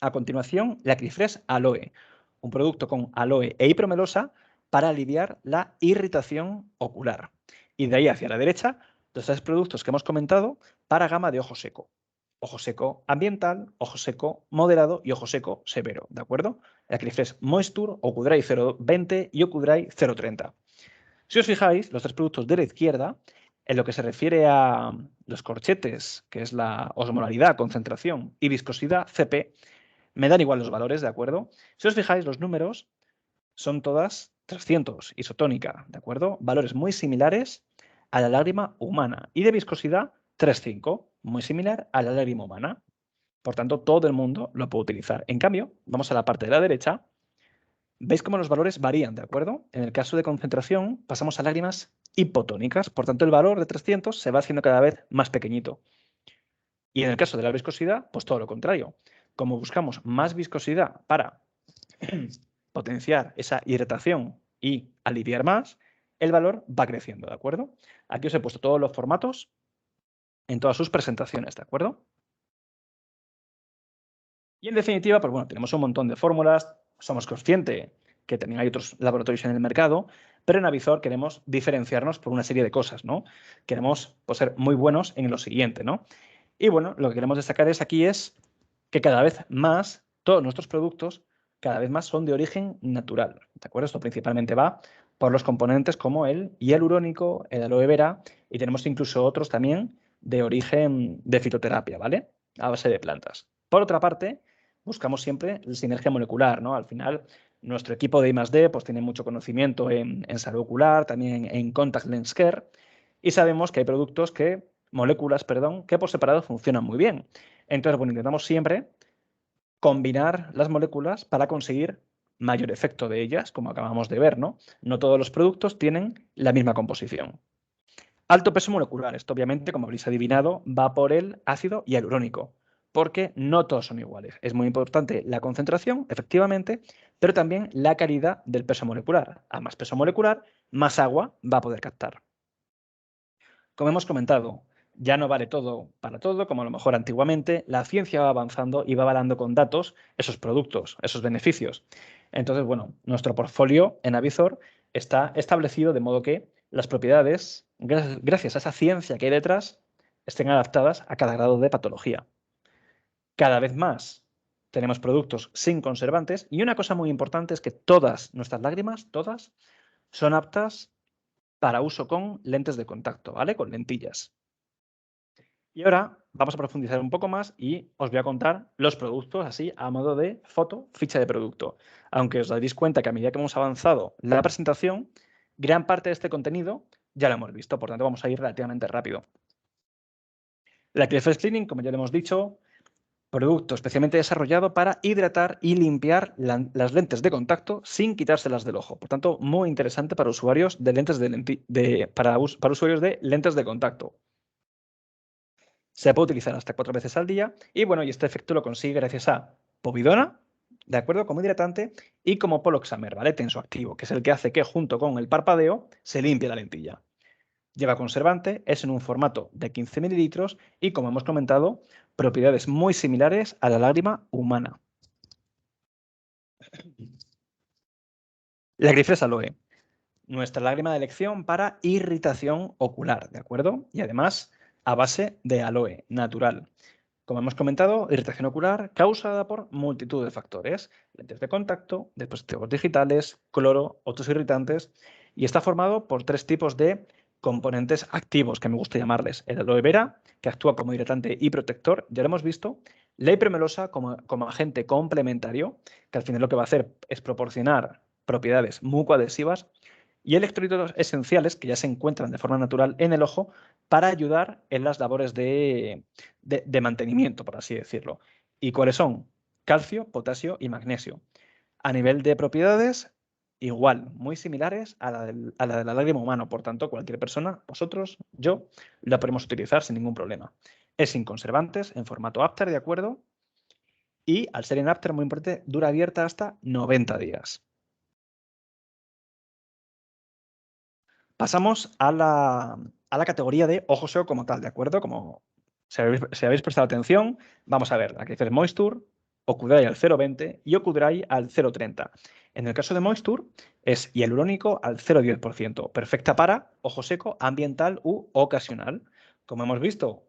A continuación, Lacrifresh Aloe, un producto con aloe e hipromelosa para aliviar la irritación ocular. Y de ahí hacia la derecha, los 3 productos que hemos comentado para gama de ojo seco. Ojo seco ambiental, ojo seco moderado y ojo seco severo, ¿de acuerdo? Lacrifresh Moisture, Ocudray 020 y Ocudray 030. Si os fijáis, los 3 productos de la izquierda En lo que se refiere a los corchetes, que es la osmolaridad, concentración y viscosidad, CP, me dan igual los valores, ¿de acuerdo? Si os fijáis, los números son todas 300, isotónica, ¿de acuerdo? Valores muy similares a la lágrima humana. Y de viscosidad, 3,5, muy similar a la lágrima humana. Por tanto, todo el mundo lo puede utilizar. En cambio, vamos a la parte de la derecha. ¿Veis cómo los valores varían, de acuerdo? En el caso de concentración, pasamos a lágrimas hipotónicas. Por tanto, el valor de 300 se va haciendo cada vez más pequeñito. Y en el caso de la viscosidad, pues todo lo contrario. Como buscamos más viscosidad para potenciar esa hidratación y aliviar más, el valor va creciendo, ¿de acuerdo? Aquí os he puesto todos los formatos en todas sus presentaciones, ¿de acuerdo? Y en definitiva, pues bueno, tenemos un montón de fórmulas, somos conscientes que también hay otros laboratorios en el mercado, pero en Avizor queremos diferenciarnos por una serie de cosas, ¿no? Queremos pues, ser muy buenos en lo siguiente, ¿no? Y bueno, lo que queremos destacar aquí es que cada vez más todos nuestros productos cada vez más son de origen natural, ¿de acuerdo? Esto principalmente va por los componentes como el hialurónico, el aloe vera y tenemos incluso otros también de origen de fitoterapia, ¿vale? A base de plantas. Por otra parte, buscamos siempre la sinergia molecular, ¿no? Al final, nuestro equipo de I+D pues, tiene mucho conocimiento en salud ocular, también en contact lens care, y sabemos que hay productos moléculas, que por separado funcionan muy bien. Entonces, bueno, intentamos siempre combinar las moléculas para conseguir mayor efecto de ellas, como acabamos de ver, ¿no? No todos los productos tienen la misma composición. Alto peso molecular, esto obviamente, como habréis adivinado, va por el ácido hialurónico, porque no todos son iguales. Es muy importante la concentración, efectivamente, pero también la calidad del peso molecular. A más peso molecular, más agua va a poder captar. Como hemos comentado, ya no vale todo para todo, como a lo mejor antiguamente. La ciencia va avanzando y va avalando con datos esos productos, esos beneficios. Entonces, bueno, nuestro portfolio en Avizor está establecido de modo que las propiedades, gracias a esa ciencia que hay detrás, estén adaptadas a cada grado de patología. Cada vez más tenemos productos sin conservantes y una cosa muy importante es que todas nuestras lágrimas, todas, son aptas para uso con lentes de contacto, ¿vale? Con lentillas. Y ahora vamos a profundizar un poco más y os voy a contar los productos así a modo de foto, ficha de producto. Aunque os daréis cuenta que a medida que hemos avanzado la presentación, gran parte de este contenido ya lo hemos visto, por tanto vamos a ir relativamente rápido. La Clearface Cleaning, como ya lo hemos dicho, producto especialmente desarrollado para hidratar y limpiar las lentes de contacto sin quitárselas del ojo. Por tanto, muy interesante para usuarios de lentes para usuarios de lentes de contacto. Se puede utilizar hasta 4 veces al día y bueno, y este efecto lo consigue gracias a povidona, ¿de acuerdo? Como hidratante y como poloxamer, ¿vale? Tensoactivo, que es el que hace que junto con el parpadeo se limpie la lentilla. Lleva conservante, es en un formato de 15 mililitros y como hemos comentado, propiedades muy similares a la lágrima humana. La Grifres Aloe, nuestra lágrima de elección para irritación ocular, ¿de acuerdo? Y además a base de aloe natural. Como hemos comentado, irritación ocular causada por multitud de factores, lentes de contacto, dispositivos digitales, cloro, otros irritantes, y está formado por 3 tipos de componentes activos, que me gusta llamarles. El aloe vera, que actúa como hidratante y protector, ya lo hemos visto. La hipermelosa como agente complementario, que al final lo que va a hacer es proporcionar propiedades mucoadhesivas, y electrolitos esenciales que ya se encuentran de forma natural en el ojo para ayudar en las labores de mantenimiento, por así decirlo. ¿Y cuáles son? Calcio, potasio y magnesio. A nivel de propiedades, igual, muy similares a la de la lágrima humana. Por tanto, cualquier persona, vosotros, yo, la podemos utilizar sin ningún problema. Es sin conservantes, en formato after, ¿de acuerdo? Y al ser en after, muy importante, dura abierta hasta 90 días. Pasamos a la categoría de ojo seco como tal, ¿de acuerdo? Como si habéis prestado atención, vamos a ver, aquí dice Moisture, Okudrai al 0,20 y Okudrai al 0,30. En el caso de Moisture es hialurónico al 0,10%, perfecta para ojo seco ambiental u ocasional. Como hemos visto,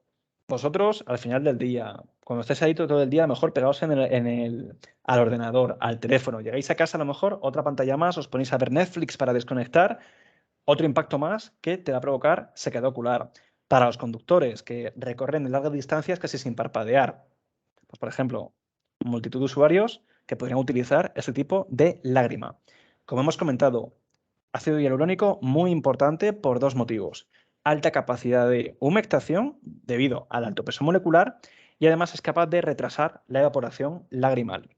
vosotros al final del día, cuando estéis ahí todo el día, mejor pegaos al ordenador, al teléfono, llegáis a casa a lo mejor, otra pantalla más, os ponéis a ver Netflix para desconectar. Otro impacto más que te va a provocar sequedad ocular. Para los conductores que recorren de largas distancias casi sin parpadear. Pues, por ejemplo, multitud de usuarios que podrían utilizar este tipo de lágrima. Como hemos comentado, ácido hialurónico muy importante por dos motivos. Alta capacidad de humectación debido al alto peso molecular y además es capaz de retrasar la evaporación lagrimal.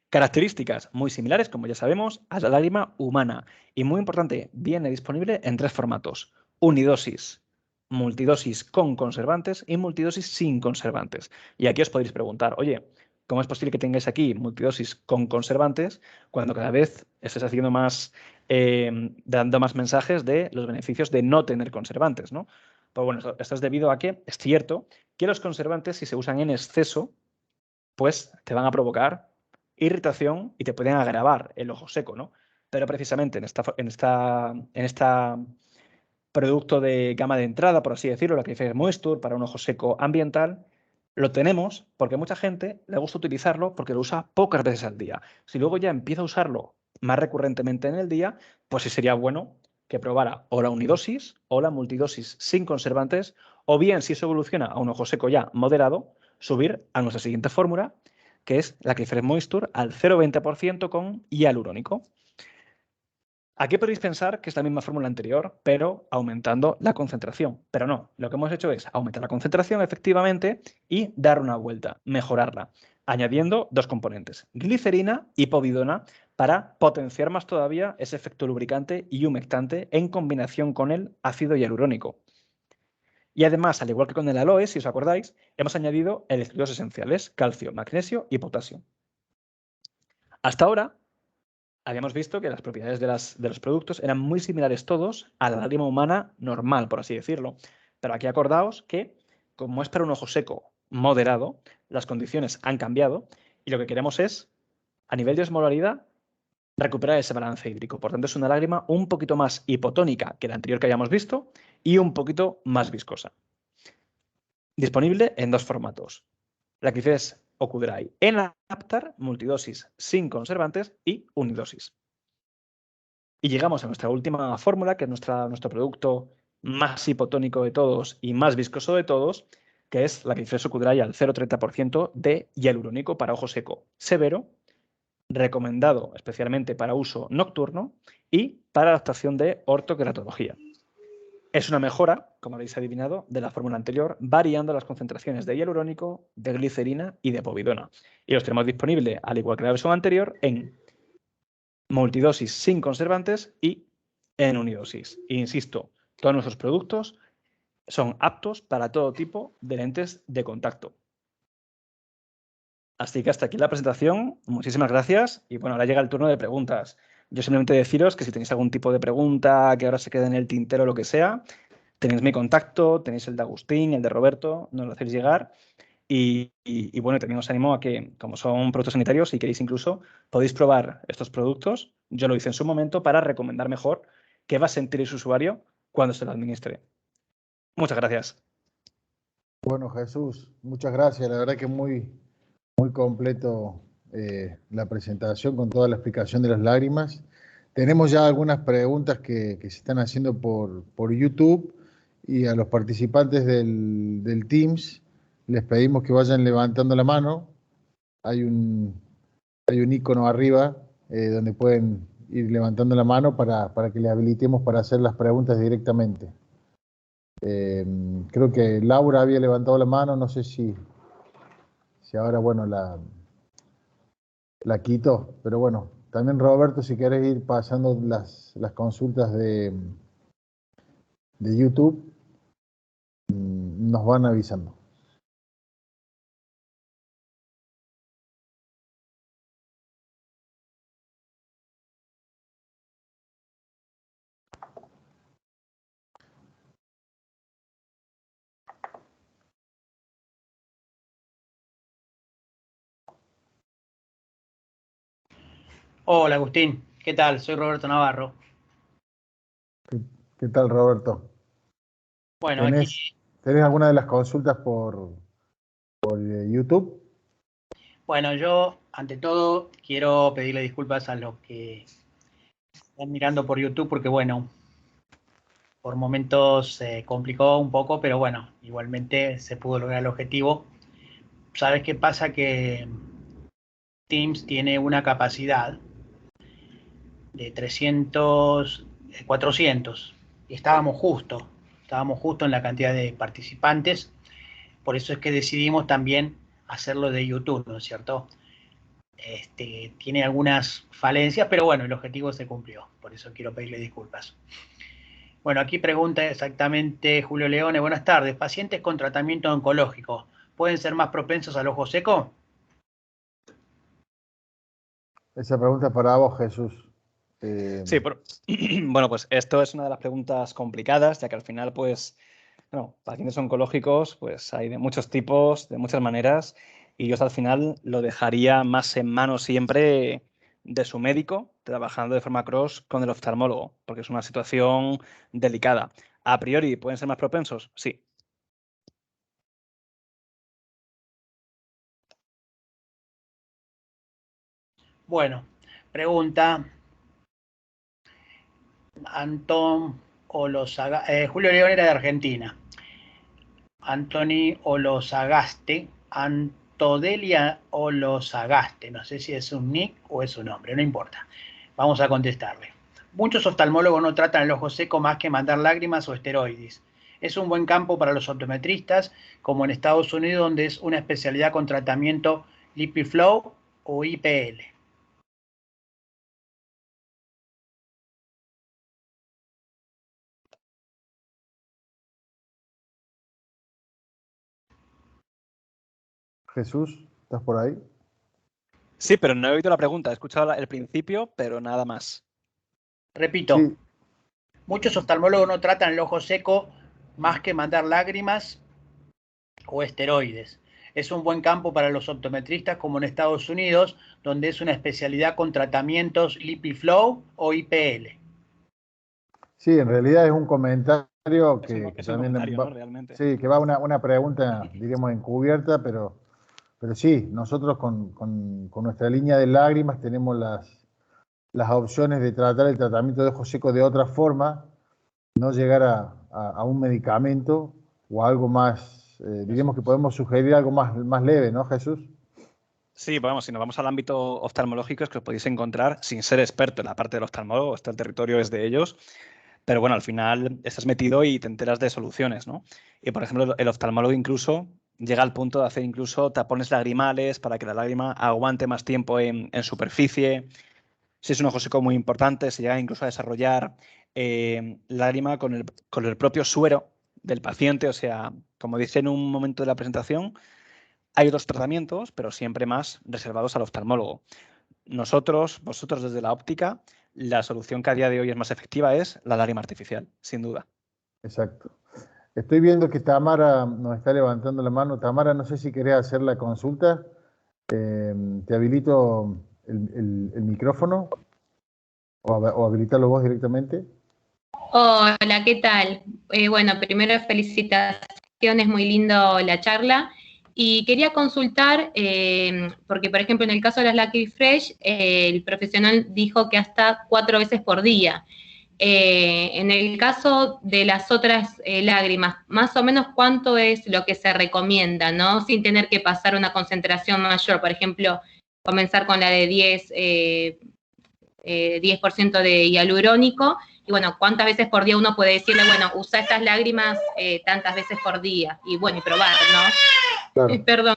Características muy similares, como ya sabemos, a la lágrima humana. Y muy importante, viene disponible en tres formatos. Unidosis, multidosis con conservantes y multidosis sin conservantes. Y aquí os podéis preguntar, oye, ¿cómo es posible que tengáis aquí multidosis con conservantes cuando cada vez estés haciendo más, dando más mensajes de los beneficios de no tener conservantes, ¿no? Pues bueno, esto es debido a que es cierto que los conservantes, si se usan en exceso, pues te van a provocar irritación y te pueden agravar el ojo seco, ¿no? Pero precisamente en esta producto de gama de entrada, por así decirlo, la Cliffhanger Moisture para un ojo seco ambiental, lo tenemos porque a mucha gente le gusta utilizarlo porque lo usa pocas veces al día. Si luego ya empieza a usarlo más recurrentemente en el día, pues sí sería bueno que probara o la unidosis o la multidosis sin conservantes, o bien, si eso evoluciona a un ojo seco ya moderado, subir a nuestra siguiente fórmula, que es la Cliffhanger Moisture al 0,20% con hialurónico. Aquí podéis pensar que es la misma fórmula anterior, pero aumentando la concentración. Pero no, lo que hemos hecho es aumentar la concentración efectivamente y dar una vuelta, mejorarla, añadiendo dos componentes, glicerina y povidona, para potenciar más todavía ese efecto lubricante y humectante en combinación con el ácido hialurónico. Y además, al igual que con el aloe, si os acordáis, hemos añadido electrolitos esenciales, calcio, magnesio y potasio. Hasta ahora habíamos visto que las propiedades de los productos eran muy similares todos a la lágrima humana normal, por así decirlo. Pero aquí acordaos que, como es para un ojo seco moderado, las condiciones han cambiado y lo que queremos es, a nivel de osmolaridad, recuperar ese balance hídrico. Por tanto, es una lágrima un poquito más hipotónica que la anterior que hayamos visto y un poquito más viscosa. Disponible en dos formatos. La Cliffhanger Ocudray en Aptar, multidosis sin conservantes y unidosis. Y llegamos a nuestra última fórmula, que es nuestro producto más hipotónico de todos y más viscoso de todos, que es la Cliffhanger Ocudray al 0,30% de hialurónico para ojo seco severo, recomendado especialmente para uso nocturno y para adaptación de ortoqueratología. Es una mejora, como habéis adivinado, de la fórmula anterior, variando las concentraciones de hialurónico, de glicerina y de povidona. Y los tenemos disponible, al igual que la versión anterior, en multidosis sin conservantes y en unidosis. E insisto, todos nuestros productos son aptos para todo tipo de lentes de contacto. Así que hasta aquí la presentación. Muchísimas gracias. Y bueno, ahora llega el turno de preguntas. Yo simplemente deciros que si tenéis algún tipo de pregunta que ahora se quede en el tintero o lo que sea, tenéis mi contacto, tenéis el de Agustín, el de Roberto, nos lo hacéis llegar. Y bueno, también os animo a que, como son productos sanitarios, si queréis incluso, podéis probar estos productos. Yo lo hice en su momento para recomendar mejor qué va a sentir ese usuario cuando se lo administre. Muchas gracias. Bueno, Jesús, muchas gracias. La verdad que muy completo la presentación con toda la explicación de las lágrimas. Tenemos ya algunas preguntas que se están haciendo por YouTube, y a los participantes del Teams les pedimos que vayan levantando la mano. Hay un icono arriba donde pueden ir levantando la mano para que les habilitemos para hacer las preguntas directamente. Creo que Laura había levantado la mano, no sé si ahora, bueno, la quito, pero bueno, también Roberto, si querés ir pasando las consultas de YouTube, nos van avisando. Hola Agustín, ¿qué tal? Soy Roberto Navarro. ¿Qué tal, Roberto? Bueno, aquí, ¿Tenés alguna de las consultas por YouTube? bueno, yo ante todo quiero pedirle disculpas a los que están mirando por YouTube porque, bueno, por momentos se complicó un poco, pero bueno, igualmente se pudo lograr el objetivo. ¿Sabes qué pasa? Que Teams tiene una capacidad de 300, 400, y estábamos justo en la cantidad de participantes, por eso es que decidimos también hacerlo de YouTube, ¿no es cierto? Tiene algunas falencias, pero bueno, el objetivo se cumplió, por eso quiero pedirle disculpas. Bueno, aquí pregunta exactamente Julio Leone, buenas tardes, ¿pacientes con tratamiento oncológico pueden ser más propensos al ojo seco? Esa pregunta es para vos, Jesús. Sí, bueno, pues esto es una de las preguntas complicadas, ya que al final, pues, bueno, pacientes oncológicos, pues hay de muchos tipos, de muchas maneras, y yo al final lo dejaría más en manos siempre de su médico, trabajando de forma cross con el oftalmólogo, porque es una situación delicada. A priori, ¿pueden ser más propensos? Sí. Bueno, pregunta Antón Julio León era de Argentina. Anthony Olosagaste, Antodelia Olosagaste, no sé si es un nick o es un nombre, no importa. Vamos a contestarle. Muchos oftalmólogos no tratan el ojo seco más que mandar lágrimas o esteroides. Es un buen campo para los optometristas, como en Estados Unidos, donde es una especialidad con tratamiento LipiFlow o IPL. Jesús, ¿estás por ahí? Sí, pero no he oído la pregunta. He escuchado el principio, pero nada más. Repito, Sí, muchos oftalmólogos no tratan el ojo seco más que mandar lágrimas o esteroides. Es un buen campo para los optometristas como en Estados Unidos, donde es una especialidad con tratamientos LipiFlow o IPL. sí, en realidad es un comentario que Es un también comentario, va, ¿no? Realmente. sí, que va una pregunta, diríamos, encubierta, pero sí, nosotros con nuestra línea de lágrimas tenemos las opciones de tratar el tratamiento de ojo seco de otra forma, no llegar a un medicamento o algo más, diríamos que podemos sugerir algo más leve, ¿no, Jesús? Sí, vamos, si nos vamos al ámbito oftalmológico es que os podéis encontrar, sin ser experto en la parte del oftalmólogo, el territorio es de ellos, pero bueno, al final estás metido y te enteras de soluciones, ¿no? Y por ejemplo, el oftalmólogo incluso llega al punto de hacer incluso tapones lagrimales para que la lágrima aguante más tiempo en superficie. Si es un ojo seco muy importante, se llega incluso a desarrollar lágrima con el propio suero del paciente, o sea, como dice en un momento de la presentación, hay otros tratamientos, pero siempre más reservados al oftalmólogo. Vosotros desde la óptica, la solución que a día de hoy es más efectiva es la lágrima artificial, sin duda. Exacto. Estoy viendo que Tamara nos está levantando la mano. Tamara, no sé si querés hacer la consulta. Te habilito el micrófono o habilitarlo vos directamente. Hola, ¿qué tal? Bueno, primero felicitaciones, muy lindo la charla. Y quería consultar, porque por ejemplo en el caso de las Lucky Fresh, el profesional dijo que hasta 4 veces por día. En el caso de las otras lágrimas, más o menos cuánto es lo que se recomienda, ¿no? Sin tener que pasar una concentración mayor, por ejemplo, comenzar con la de 10% de hialurónico, y bueno, cuántas veces por día uno puede decirle, bueno, usa estas lágrimas tantas veces por día, y bueno, y probar, ¿no? Claro. Perdón.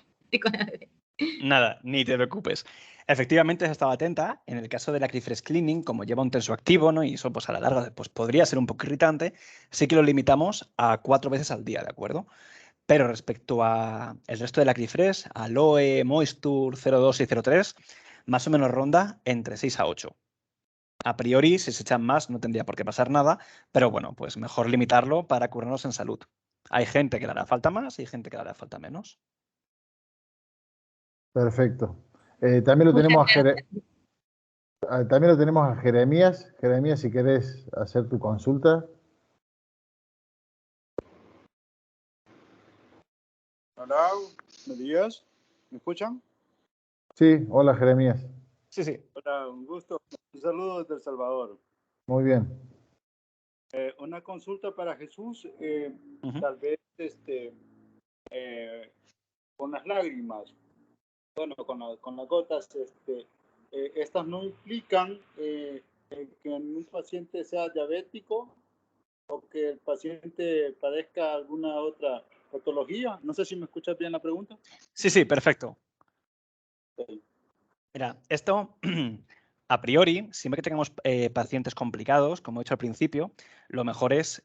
Nada, ni te preocupes. Efectivamente, has estado atenta. En el caso de la Acryfresh Cleaning, como lleva un tensoactivo, ¿no? Y eso pues a la larga pues, podría ser un poco irritante, sí que lo limitamos a 4 veces al día, ¿de acuerdo? Pero respecto a el resto de la Acryfresh, Aloe, Moisture 02 y 03, más o menos ronda entre 6 a 8. A priori, si se echan más, no tendría por qué pasar nada, pero bueno, pues mejor limitarlo para curarnos en salud. Hay gente que le hará falta más y hay gente que le hará falta menos. Perfecto. También lo Muchas tenemos gracias. también lo tenemos a Jeremías. Jeremías, si querés hacer tu consulta. Hola, buenos días. ¿Me escuchan? Sí, hola Jeremías. Sí, sí. Hola, un gusto. Un saludo desde El Salvador. Muy bien. Una consulta para Jesús, Ujú. tal vez con las lágrimas, bueno, con las gotas, estas no implican que un paciente sea diabético o que el paciente padezca alguna otra patología. No sé si me escuchas bien la pregunta. Sí, sí, perfecto. Sí. Mira, esto a priori, siempre que tengamos pacientes complicados, como he dicho al principio, lo mejor es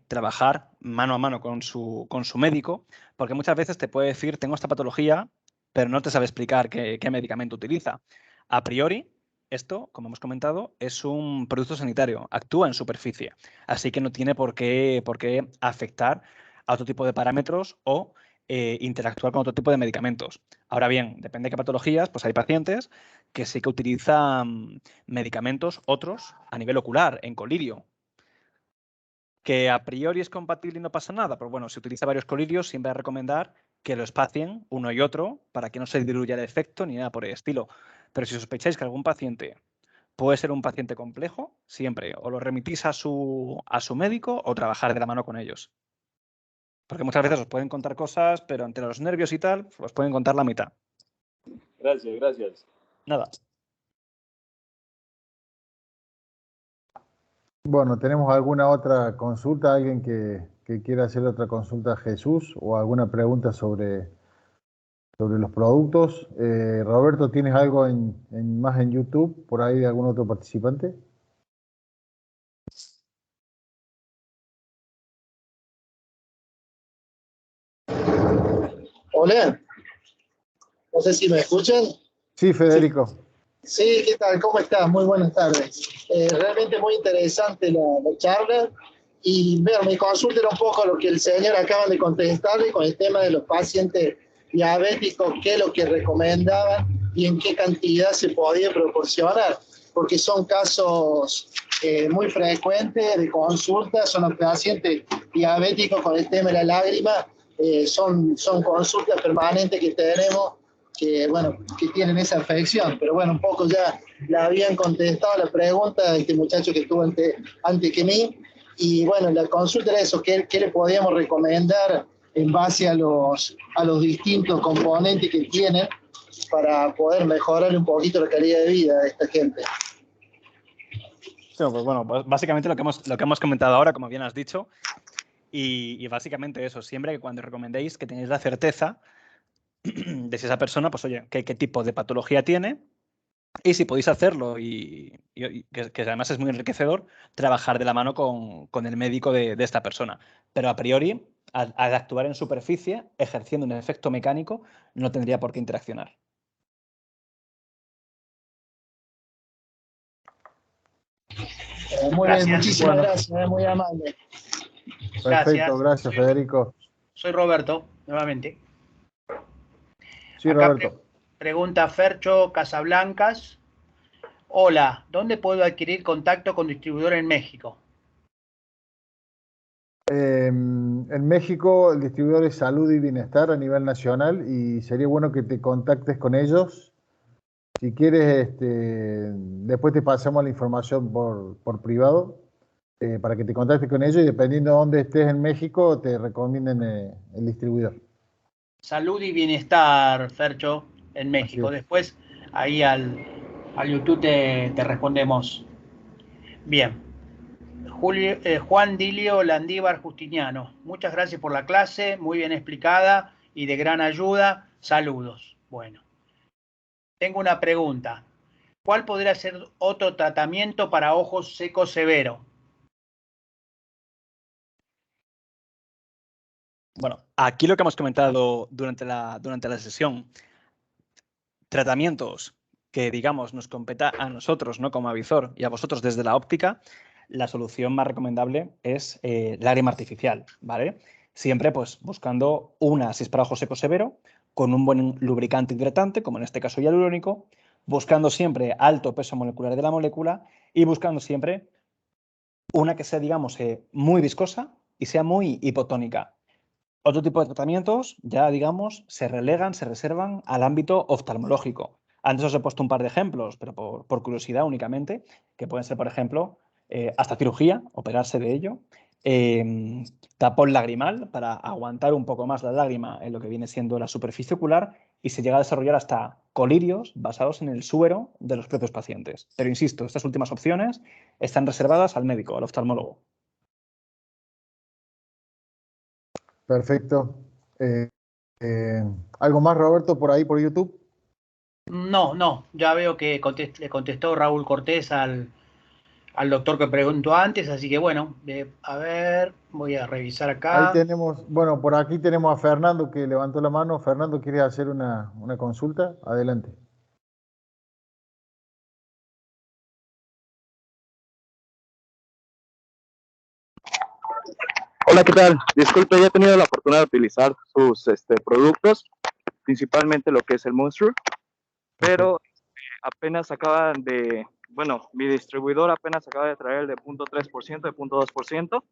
trabajar mano a mano con su médico, porque muchas veces te puede decir, tengo esta patología, pero no te sabe explicar qué medicamento utiliza. A priori, esto, como hemos comentado, es un producto sanitario, actúa en superficie, así que no tiene por qué afectar a otro tipo de parámetros o interactuar con otro tipo de medicamentos. Ahora bien, depende de qué patologías, pues hay pacientes que sí que utilizan medicamentos, otros a nivel ocular, en colirio. Que a priori es compatible y no pasa nada, pero bueno, si utiliza varios colirios, siempre es recomendar que lo espacien uno y otro para que no se diluya el efecto ni nada por el estilo. Pero si sospecháis que algún paciente puede ser un paciente complejo, siempre o lo remitís a su médico o trabajar de la mano con ellos. Porque muchas veces os pueden contar cosas, pero entre los nervios y tal, os pueden contar la mitad. Gracias, gracias. Nada. Bueno, ¿tenemos alguna otra consulta? ¿Alguien que quiera hacer otra consulta a Jesús o alguna pregunta sobre los productos? Roberto, ¿tienes algo más en YouTube por ahí de algún otro participante? Hola, no sé si me escuchan. Sí, Federico. Sí, ¿qué tal? ¿Cómo estás? Muy buenas tardes. Realmente muy interesante la charla. Y bueno, mi consulta era un poco lo que el señor acaba de contestarle con el tema de los pacientes diabéticos, qué es lo que recomendaban y en qué cantidad se podía proporcionar, porque son casos muy frecuentes de consulta, son los pacientes diabéticos con el tema de la lágrima, son consultas permanentes que tenemos que, bueno, que tienen esa afección, pero bueno, un poco ya la habían contestado la pregunta este muchacho que estuvo antes que mí, y bueno, la consulta era eso, ¿qué le podíamos recomendar en base a los distintos componentes que tienen para poder mejorar un poquito la calidad de vida de esta gente? Sí, pues bueno, básicamente lo que hemos comentado ahora, como bien has dicho, y básicamente eso, siempre que cuando recomendéis que tengáis la certeza de si esa persona, pues oye, qué tipo de patología tiene y si podéis hacerlo y que además es muy enriquecedor, trabajar de la mano con el médico de esta persona. Pero a priori, al actuar en superficie, ejerciendo un efecto mecánico, no tendría por qué interaccionar. Muy Gracias. bien, muchísimas Bueno. gracias, muy amable. Perfecto, gracias Federico. Soy Roberto, nuevamente. Sí, Acá Roberto. pregunta Fercho Casablancas. Hola, ¿dónde puedo adquirir contacto con distribuidor en México? En México el distribuidor es Salud y Bienestar a nivel nacional y sería bueno que te contactes con ellos. Si quieres, después te pasamos la información por privado para que te contactes con ellos y dependiendo de dónde estés en México te recomienden el distribuidor. Salud y Bienestar, Fercho, en Así México. es. Después ahí al YouTube te respondemos. Bien. Juan Dilio Landívar Justiniano. Muchas gracias por la clase, muy bien explicada y de gran ayuda. Saludos. Bueno, tengo una pregunta. ¿Cuál podría ser otro tratamiento para ojos secos severo? Bueno, aquí lo que hemos comentado durante la sesión, tratamientos que, digamos, nos competa a nosotros, ¿no? Como Avizor y a vosotros desde la óptica, la solución más recomendable es lágrima artificial, ¿vale? Siempre, pues, buscando una, si es para ojo seco severo, con un buen lubricante hidratante, como en este caso hialurónico, buscando siempre alto peso molecular de la molécula y buscando siempre una que sea, digamos, muy viscosa y sea muy hipotónica. Otro tipo de tratamientos ya, digamos, se relegan, se reservan al ámbito oftalmológico. Antes os he puesto un par de ejemplos, pero por curiosidad únicamente, que pueden ser, por ejemplo, hasta cirugía, operarse de ello. Tapón lagrimal para aguantar un poco más la lágrima en lo que viene siendo la superficie ocular, y se llega a desarrollar hasta colirios basados en el suero de los propios pacientes. Pero insisto, estas últimas opciones están reservadas al médico, al oftalmólogo. Perfecto. ¿Algo más, Roberto, por ahí, por YouTube? No, ya veo que le contestó Raúl Cortés al doctor que preguntó antes, así que bueno, a ver, voy a revisar Ahí acá. tenemos, bueno, por aquí tenemos a Fernando que levantó la mano. Fernando, ¿quieres hacer una consulta? Adelante. Hola, ¿qué tal? Disculpe, ya he tenido la oportunidad de utilizar sus productos, principalmente lo que es el Monster, pero apenas acaban de, bueno, mi distribuidor apenas acaba de traer el de 0.3%, de 0.2%.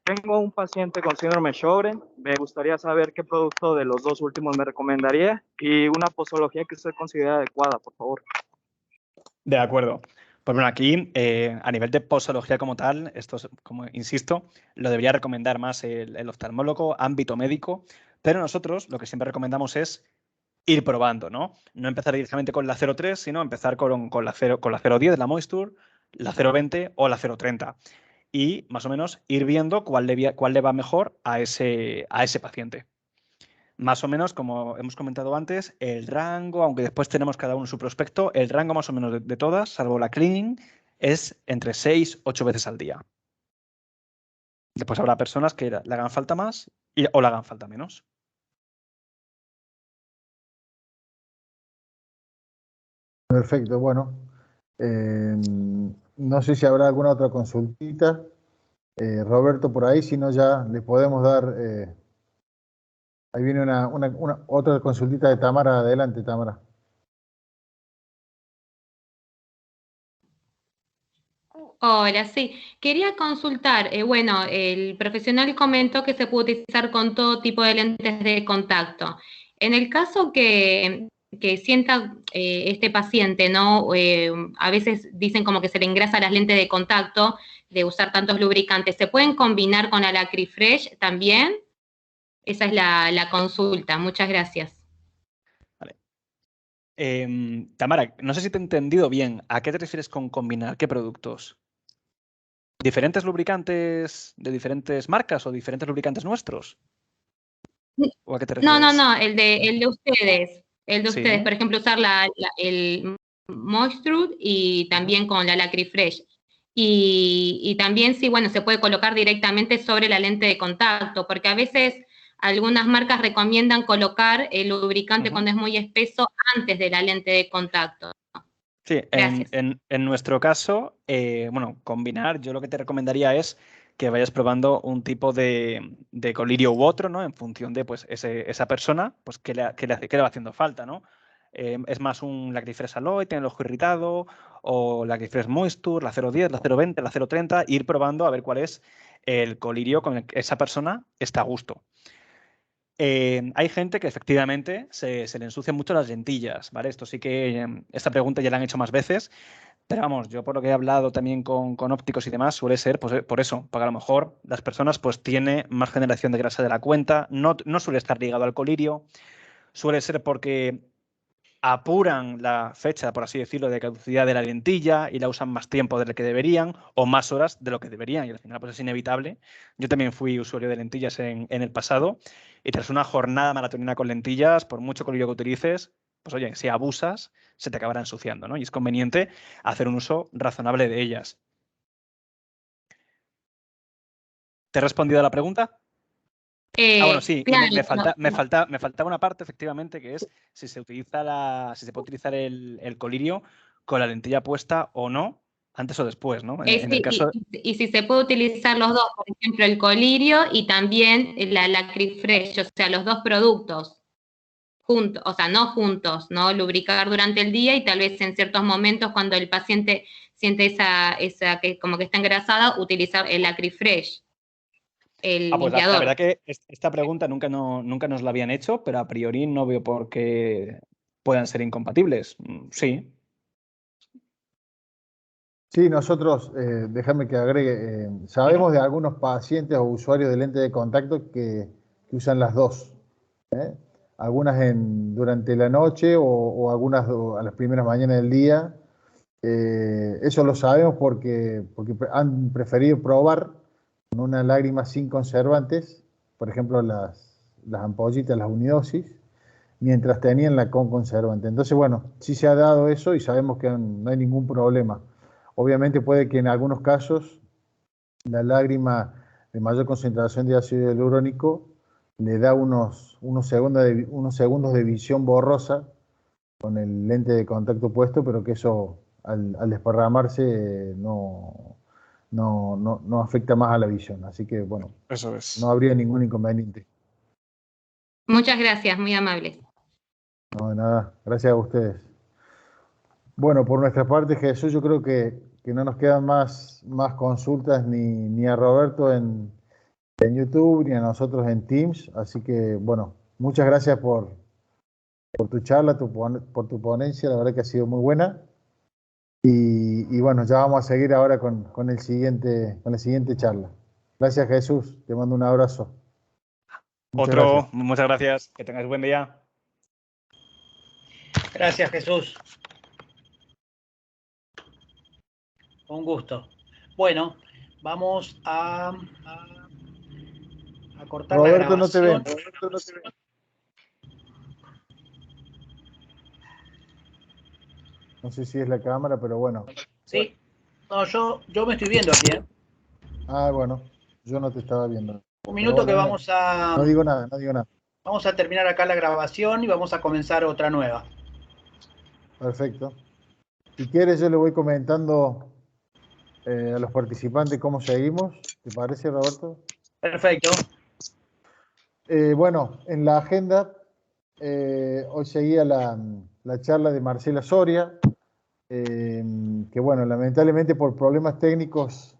Tengo un paciente con síndrome Sjögren, me gustaría saber qué producto de los dos últimos me recomendaría y una posología que usted considera adecuada, por favor. De acuerdo. Pues bueno, aquí a nivel de posología como tal, esto es, como insisto, lo debería recomendar más el oftalmólogo, ámbito médico, pero nosotros lo que siempre recomendamos es ir probando, ¿no? No empezar directamente con la 0.3, sino empezar con la 0.10, la Moisture, la 0.20 o la 0.30. Y más o menos ir viendo cuál le va mejor a ese paciente. Más o menos, como hemos comentado antes, el rango, aunque después tenemos cada uno su prospecto, el rango más o menos de todas, salvo la cleaning, es entre 6 y 8 veces al día. Después habrá personas que le hagan falta más o le hagan falta menos. Perfecto, bueno. No sé si habrá alguna otra consultita. Roberto, por ahí, si no ya le podemos dar... ahí viene otra consultita de Tamara. Adelante, Tamara. Hola, sí. Quería consultar, bueno, el profesional comentó que se puede utilizar con todo tipo de lentes de contacto. En el caso que sienta este paciente, ¿no? A veces dicen como que se le engrasa las lentes de contacto de usar tantos lubricantes. ¿Se pueden combinar con Alacrifresh también? Esa es la consulta. Muchas gracias. Vale. Tamara, no sé si te he entendido bien. ¿A qué te refieres con combinar? ¿Qué productos? ¿Diferentes lubricantes de diferentes marcas o diferentes lubricantes nuestros? ¿O a qué te refieres? No, el de ustedes. El de Sí. ustedes, por ejemplo, usar el Moisture y también con la Lacrifresh. Y también, sí, bueno, se puede colocar directamente sobre la lente de contacto, porque a veces algunas marcas recomiendan colocar el lubricante cuando es muy espeso antes de la lente de contacto. Sí, Gracias. en nuestro caso, bueno, combinar, yo lo que te recomendaría es que vayas probando un tipo de colirio u otro, ¿no? En función de pues, esa persona, pues qué le va haciendo falta, ¿no? Es más un Lacrifresh Aloe, tiene el ojo irritado, o Lacrifresh Moisture, la 0.10, la 0.20, la 0.30, ir probando a ver cuál es el colirio con el que esa persona está a gusto. Hay gente que efectivamente se le ensucian mucho las lentillas, ¿vale? Esto sí que, esta pregunta ya la han hecho más veces, pero vamos, yo por lo que he hablado también con ópticos y demás, suele ser pues, por eso, porque a lo mejor las personas pues tiene más generación de grasa de la cuenta, no suele estar ligado al colirio, suele ser porque apuran la fecha, por así decirlo, de caducidad de la lentilla y la usan más tiempo del que deberían o más horas de lo que deberían, y al final pues es inevitable. Yo también fui usuario de lentillas en el pasado, y tras una jornada maratonina con lentillas, por mucho colirio que utilices, pues oye, si abusas, se te acabará ensuciando, ¿no? Y es conveniente hacer un uso razonable de ellas. ¿Te he respondido a la pregunta? Bueno, sí, claro, y me faltaba una parte, efectivamente, que es si se puede utilizar el colirio con la lentilla puesta o no, antes o después, ¿no? En el caso... y si se puede utilizar los dos, por ejemplo, el colirio y también la Lacrifresh, o sea, los dos productos juntos, o sea, no juntos, ¿no? Lubricar durante el día y tal vez en ciertos momentos cuando el paciente siente esa que como que está engrasada, utilizar el Lacrifresh, el pues la limpiador. verdad que esta pregunta nunca nos la habían hecho, pero a priori no veo por qué puedan ser incompatibles. Sí. Sí, nosotros, déjame que agregue, sabemos de algunos pacientes o usuarios de lente de contacto que usan las dos. Algunas durante la noche o algunas a las primeras mañanas del día. Eso lo sabemos porque han preferido probar con una lágrima sin conservantes, por ejemplo las ampollitas, las unidosis, mientras tenían la con conservante. Entonces, bueno, sí se ha dado eso y sabemos que no hay ningún problema. Obviamente puede que en algunos casos la lágrima de mayor concentración de ácido hialurónico le da unos segundos de visión borrosa con el lente de contacto puesto, pero que eso al desparramarse no afecta más a la visión. Así que, bueno, Eso es. no habría ningún inconveniente. Muchas gracias, muy amables. No, de nada, gracias a ustedes. Bueno, por nuestra parte, Jesús, yo creo que no nos quedan más consultas ni a Roberto en YouTube, ni a nosotros en Teams. Así que, bueno, muchas gracias por tu charla, por tu ponencia, la verdad que ha sido muy buena. Y bueno, ya vamos a seguir ahora con la siguiente charla. Gracias, Jesús, te mando un abrazo. Muchas gracias, que tengáis buen día. Gracias, Jesús. Un gusto. Bueno, vamos a cortar Roberto, la grabación. no te ven. No sé si es la cámara, pero bueno. Sí. No, yo me estoy viendo aquí, ¿eh? Ah, bueno, yo no te estaba viendo. Un minuto bueno, que vamos a... No digo nada. Vamos a terminar acá la grabación y vamos a comenzar otra nueva. Perfecto. Si quieres, yo le voy comentando a los participantes cómo seguimos. ¿Te parece, Roberto? Perfecto. Bueno, en la agenda, hoy seguía la charla de Marcela Soria, que bueno, lamentablemente por problemas técnicos